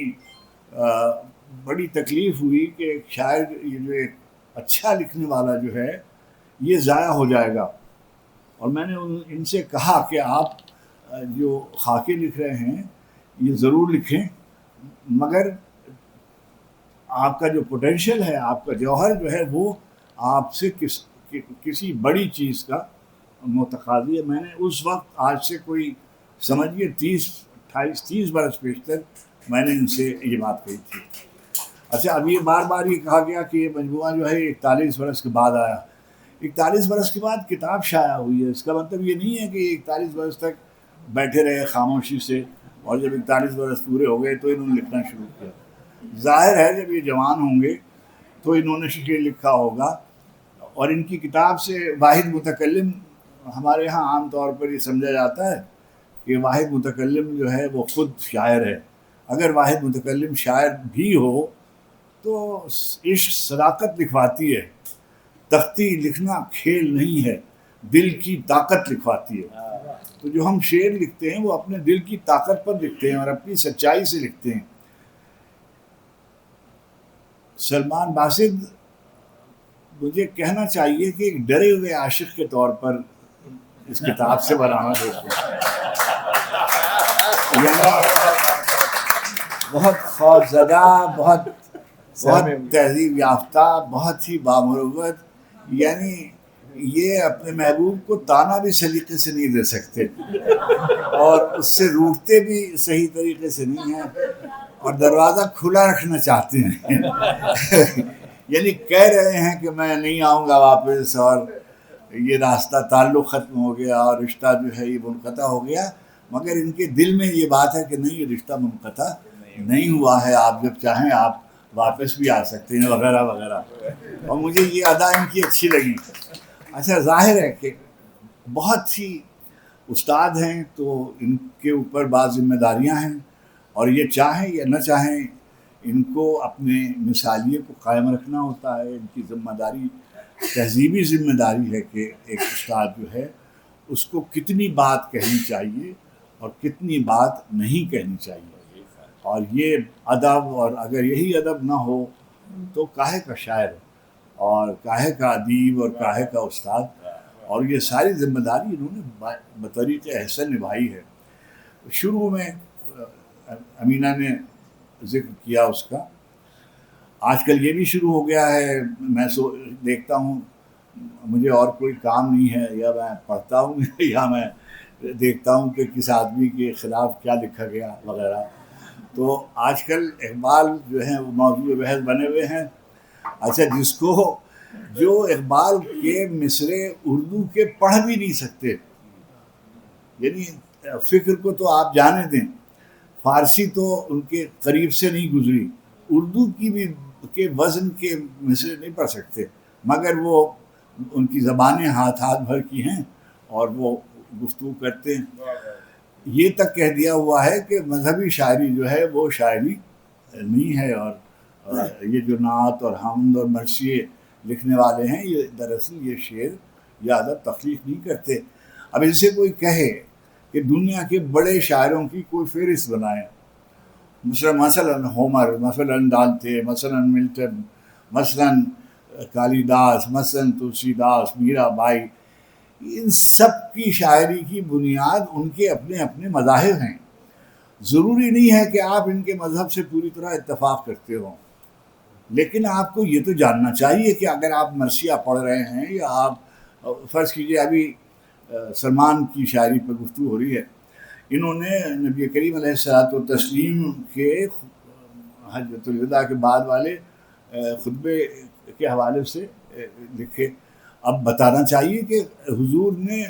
بڑی تکلیف ہوئی کہ ایک شاعر، یہ جو ایک اچھا لکھنے والا جو ہے یہ ضائع ہو جائے گا. اور میں نے ان سے کہا کہ آپ جو خاکے لکھ رہے ہیں یہ ضرور لکھیں، مگر آپ کا جو پوٹینشیل ہے، آپ کا جوہر جو ہے وہ آپ سے کسی بڑی چیز کا متقاضی ہے. میں نے اس وقت، آج سے کوئی سمجھیے 30 برس پیشتر، میں نے ان سے یہ بات کہی تھی. اچھا، اب یہ بار بار یہ کہا گیا کہ یہ مجموعہ جو ہے 41 برس کے بعد آیا. 41 برس کے بعد کتاب شائع ہوئی ہے، اس کا مطلب یہ نہیں ہے کہ 41 برس تک بیٹھے رہے خاموشی سے اور جب 41 برس پورے ہو گئے تو انہوں نے لکھنا شروع کیا. ظاہر ہے جب یہ جوان ہوں گے تو انہوں نے شعر لکھا ہوگا. اور ان کی کتاب سے واحد متکلم ہمارے ہاں عام طور پر یہ سمجھا جاتا ہے کہ واحد متکلم جو ہے وہ خود شاعر ہے. اگر واحد متکلم شاعر بھی ہو تو عشق صداقت لکھواتی ہے. تختی لکھنا کھیل نہیں ہے، دل کی طاقت لکھواتی ہے. تو جو ہم شعر لکھتے ہیں وہ اپنے دل کی طاقت پر لکھتے ہیں اور اپنی سچائی سے لکھتے ہیں. سلمان باسط مجھے کہنا چاہیے کہ ایک ڈرے ہوئے عاشق کے طور پر اس کتاب سے برآمد ہوتے ہیں. بہت خوف زدہ، بہت تہذیب یافتہ، بہت ہی بامروت. یعنی یہ اپنے محبوب کو تانا بھی سلیقے سے نہیں دے سکتے اور اس سے روٹتے بھی صحیح طریقے سے نہیں ہیں اور دروازہ کھلا رکھنا چاہتے ہیں. یعنی کہہ رہے ہیں کہ میں نہیں آؤں گا واپس اور یہ راستہ تعلق ختم ہو گیا اور رشتہ جو ہے یہ منقطع ہو گیا، مگر ان کے دل میں یہ بات ہے کہ نہیں، یہ رشتہ منقطع نہیں ہوا ہے، آپ جب چاہیں آپ واپس بھی آ سکتے ہیں وغیرہ وغیرہ. اور مجھے یہ ادا ان کی اچھی لگی. اچھا، ظاہر ہے کہ بہت ہی استاد ہیں تو ان کے اوپر بعض ذمہ داریاں ہیں اور یہ چاہیں یا نہ چاہیں ان کو اپنے مثالیے کو قائم رکھنا ہوتا ہے. ان کی ذمہ داری تہذیبی ذمہ داری ہے کہ ایک استاد جو ہے اس کو کتنی بات کہنی چاہیے اور کتنی بات نہیں کہنی چاہیے. اور یہ ادب، اور اگر یہی ادب نہ ہو تو کاہے کا شاعر اور کاہے کا ادیب اور کاہے کا استاد. اور یہ ساری ذمہ داری انہوں نے بطریق احسن نبھائی ہے. شروع میں امینہ نے ذکر کیا اس کا. آج کل یہ بھی شروع ہو گیا ہے، میں دیکھتا ہوں مجھے اور کوئی کام نہیں ہے، یا میں پڑھتا ہوں یا میں دیکھتا ہوں کہ کس آدمی کے خلاف کیا لکھا گیا وغیرہ. تو آج کل اقبال جو ہیں وہ موضوع بحث بنے ہوئے ہیں. اچھا، جس کو جو اقبال کے مصرے اردو کے پڑھ بھی نہیں سکتے، یعنی فکر کو تو آپ جانے دیں، فارسی تو ان کے قریب سے نہیں گزری، اردو کی بھی کے وزن کے مصرے نہیں پڑھ سکتے، مگر وہ ان کی زبانیں ہاتھ بھر کی ہیں اور وہ گفتگو کرتے ہیں. یہ تک کہہ دیا ہوا ہے کہ مذہبی شاعری جو ہے وہ شاعری نہیں ہے، اور یہ جو نعت اور حمد اور مرثیے لکھنے والے ہیں یہ دراصل یہ شعر یا ادب تخلیق نہیں کرتے. اب ان سے کوئی کہے کہ دنیا کے بڑے شاعروں کی کوئی فہرست بنائیں، مثلاً ہومر، مثلاً دانتے، مثلاً ملٹن، مثلاً کالی داس، مثلاً تلسی داس، میرا بائی، ان سب کی شاعری کی بنیاد ان کے اپنے اپنے مذاہب ہیں. ضروری نہیں ہے کہ آپ ان کے مذہب سے پوری طرح اتفاق کرتے ہوں، لیکن آپ کو یہ تو جاننا چاہیے کہ اگر آپ مرثیہ پڑھ رہے ہیں یا آپ فرض کیجئے ابھی سلمان کی شاعری پر گفتگو ہو رہی ہے، انہوں نے نبی کریم علیہ الصلوۃ والتسلیم کے حجۃ الوداع کے بعد والے خطبے کے حوالے سے لکھے. اب بتانا چاہیے کہ حضور نے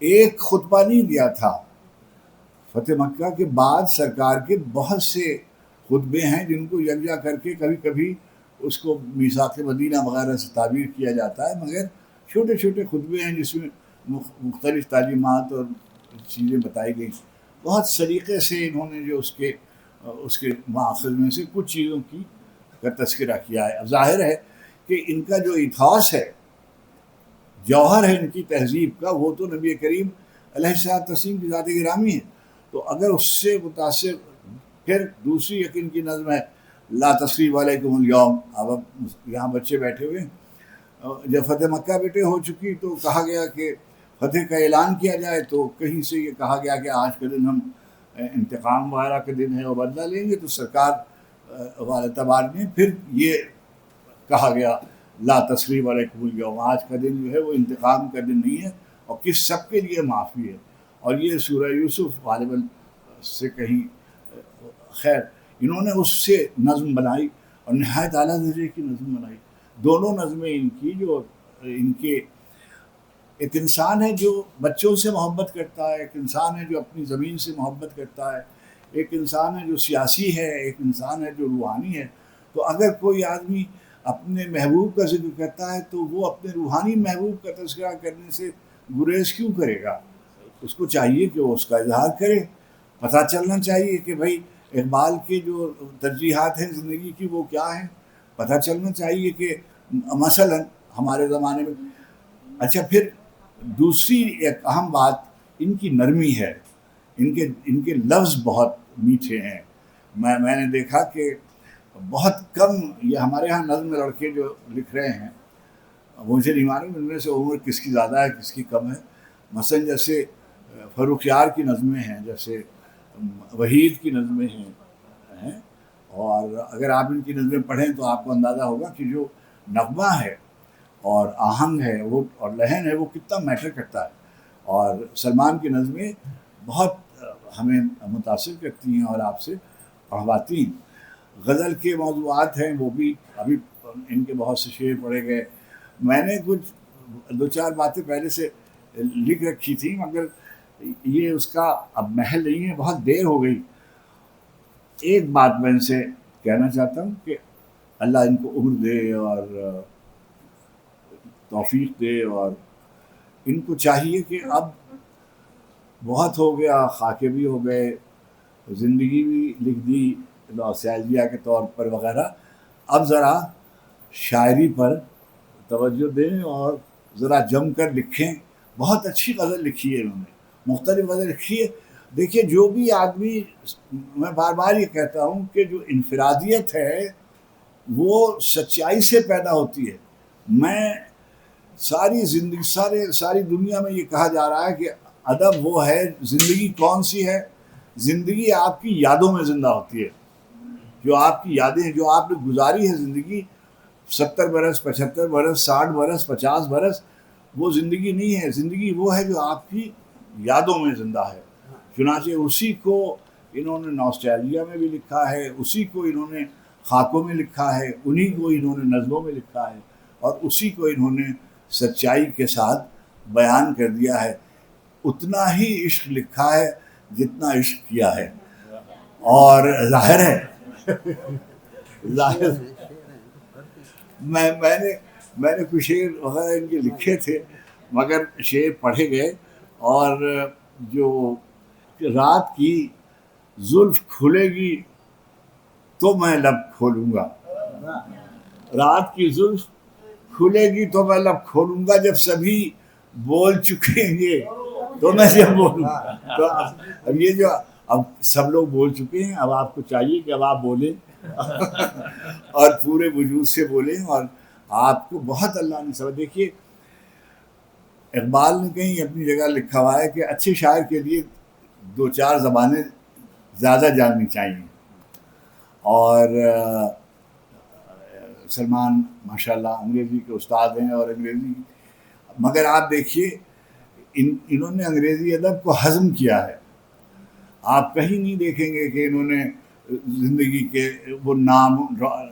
ایک خطبہ نہیں دیا تھا. فتح مکہ کے بعد سرکار کے بہت سے خطبے ہیں جن کو یکجا کر کے کبھی کبھی اس کو میثاق مدینہ وغیرہ سے تعبیر کیا جاتا ہے، مگر چھوٹے چھوٹے خطبے ہیں جس میں مختلف تعلیمات اور چیزیں بتائی گئی. بہت سلیقے سے انہوں نے جو اس کے ماخذ میں سے کچھ چیزوں کی کا تذکرہ کیا ہے. اب ظاہر ہے کہ ان کا جو ایتھاس ہے، جوہر ہے ان کی تہذیب کا، وہ تو نبی کریم علیہ الصلوۃ والتسلیم کی ذات گرامی ہے. تو اگر اس سے متاثر پھر دوسری یقین کی نظم ہے لا تثریب علیکم اليوم. اب یہاں بچے بیٹھے ہوئے ہیں، جب فتح مکہ بیٹے ہو چکی تو کہا گیا کہ فتح کا اعلان کیا جائے، تو کہیں سے یہ کہا گیا کہ آج کا دن ہم انتقام وغیرہ کا دن ہے اور بدلہ لیں گے. تو سرکار والے اعتبار میں پھر یہ کہا گیا لا تثریب علیکم اليوم، آج کا دن جو ہے وہ انتقام کا دن نہیں ہے اور کس سب کے لیے معافی ہے. اور یہ سورہ یوسف غالباً سے کہیں، خیر انہوں نے اس سے نظم بنائی اور نہایت اعلیٰ درجے کی نظم بنائی. دونوں نظمیں ان کی جو ان کے ایک انسان ہے جو بچوں سے محبت کرتا ہے، ایک انسان ہے جو اپنی زمین سے محبت کرتا ہے، ایک انسان ہے جو سیاسی ہے، ایک انسان ہے جو روحانی ہے. تو اگر کوئی آدمی اپنے محبوب کا ذکر کرتا ہے تو وہ اپنے روحانی محبوب کا تذکرہ کرنے سے گریز کیوں کرے گا؟ اس کو چاہیے کہ وہ اس کا اظہار کرے. پتہ چلنا چاہیے کہ بھائی اقبال کے جو ترجیحات ہیں زندگی کی وہ کیا ہیں. پتہ چلنا چاہیے کہ مثلا ہمارے زمانے میں. اچھا، پھر دوسری ایک اہم بات ان کی نرمی ہے. ان کے لفظ بہت میٹھے ہیں. میں نے دیکھا کہ بہت کم یہ ہمارے ہاں نظم لڑکے جو لکھ رہے ہیں، مجھے نہیں معلوم ان میں سے عمر کس کی زیادہ ہے کس کی کم ہے. مثلا جیسے فروخ یار کی نظمیں ہیں، جیسے وحید کی نظمیں ہیں، اور اگر آپ ان کی نظمیں پڑھیں تو آپ کو اندازہ ہوگا کہ جو نغمہ ہے اور آہنگ ہے وہ اور لہن ہے وہ کتنا میٹر کرتا ہے. اور سلمان کی نظمیں بہت ہمیں متاثر کرتی ہیں اور آپ سے پڑھواتی ہیں. غزل کے موضوعات ہیں وہ بھی ابھی ان کے بہت سے شعر پڑھے گئے. میں نے کچھ 2-4 باتیں پہلے سے لکھ رکھی تھیں مگر یہ اس کا اب محل نہیں ہے، بہت دیر ہو گئی. ایک بات میں ان سے کہنا چاہتا ہوں کہ اللہ ان کو عمر دے اور توفیق دے، اور ان کو چاہیے کہ اب بہت ہو گیا، خاکے بھی ہو گئے، زندگی بھی لکھ دی نوسٹیلجیا کے طور پر وغیرہ. اب ذرا شاعری پر توجہ دیں اور ذرا جم کر لکھیں. بہت اچھی غزل لکھی ہے انہوں نے، مختلف غزل لکھی ہے. دیکھیے جو بھی آدمی، میں بار بار یہ کہتا ہوں کہ جو انفرادیت ہے وہ سچائی سے پیدا ہوتی ہے. میں ساری زندگی ساری دنیا میں یہ کہا جا رہا ہے کہ ادب وہ ہے، زندگی کون سی ہے؟ زندگی آپ کی یادوں میں زندہ ہوتی ہے. جو آپ کی یادیں ہیں، جو آپ نے گزاری ہے زندگی، 70 برس، 75 برس، 60 برس، 50 برس، وہ زندگی نہیں ہے. زندگی وہ ہے جو آپ کی یادوں میں زندہ ہے. چنانچہ اسی کو انہوں نے نوسٹیلجیا میں بھی لکھا ہے، اسی کو انہوں نے خاکوں میں لکھا ہے، انہی کو انہوں نے نظموں میں لکھا ہے، اور اسی کو انہوں نے سچائی کے ساتھ بیان کر دیا ہے. اتنا ہی عشق لکھا ہے جتنا عشق کیا ہے. اور ظاہر ہے میں نے کچھ شعر وغیرہ ان کے لکھے تھے مگر شعر پڑھے گئے. اور جو رات کی زلف کھلے گی تو میں لب کھولوں گا، رات کی زلف کھلے گی تو میں لب کھولوں گا، جب سبھی بول چکیں گے تو میں جب بولوں گا. تو اب یہ جو اب سب لوگ بول چکے ہیں، اب آپ کو چاہیے کہ اب آپ بولیں اور پورے وجود سے بولیں. اور آپ کو بہت اللہ نے سب. دیکھیے اقبال نے کہیں اپنی جگہ لکھا ہوا ہے کہ اچھے شاعر کے لیے 2-4 زبانیں زیادہ جاننی چاہیے. اور سلمان ماشاءاللہ انگریزی کے استاد ہیں، اور انگریزی، مگر آپ دیکھیے انہوں نے انگریزی ادب کو ہضم کیا ہے. آپ کہیں نہیں دیکھیں گے کہ انہوں نے زندگی کے وہ نام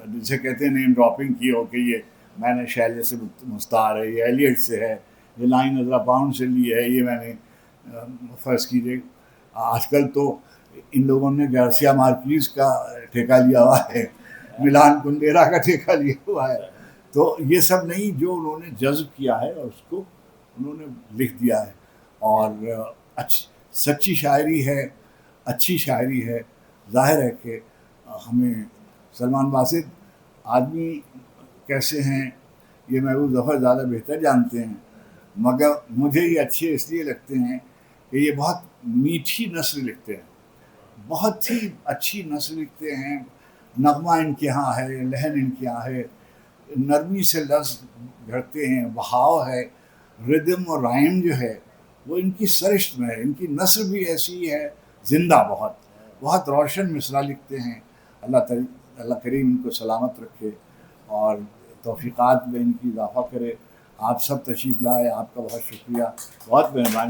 جسے کہتے ہیں نیم ڈراپنگ کی ہو کہ یہ میں نے شیلے سے مستعار ہے، یہ ایلیٹ سے ہے، یہ لائن عزرا پاؤنڈ سے لی ہے، یہ میں نے فرض کیجیے. آج کل تو ان لوگوں نے گارسیا مارکیز کا ٹھیکہ لیا ہوا ہے، ملان کندیرا کا ٹھیکہ لیا ہوا ہے. تو یہ سب نہیں، جو انہوں نے جذب کیا ہے اور اس کو انہوں نے لکھ دیا ہے. اور سچی شاعری ہے، اچھی شاعری ہے. ظاہر ہے کہ ہمیں سلمان باسط آدمی کیسے ہیں یہ محبوب ظفر زیادہ بہتر جانتے ہیں، مگر مجھے یہ اچھے اس لیے لگتے ہیں کہ یہ بہت میٹھی نثر لکھتے ہیں، بہت ہی اچھی نثر لکھتے ہیں. نغمہ ان کے ہاں ہے، لہن ان کے ہاں ہے، نرمی سے لفظ گھڑتے ہیں، بہاؤ ہے، ردم اور رائم جو ہے وہ ان کی سرشت میں ہے. ان کی نثر بھی ایسی ہے زندہ، بہت روشن مصرع لکھتے ہیں. اللہ کریم ان کو سلامت رکھے اور توفیقات میں ان کی اضافہ کرے. آپ سب تشریف لائے، آپ کا بہت شکریہ، بہت مہربانی.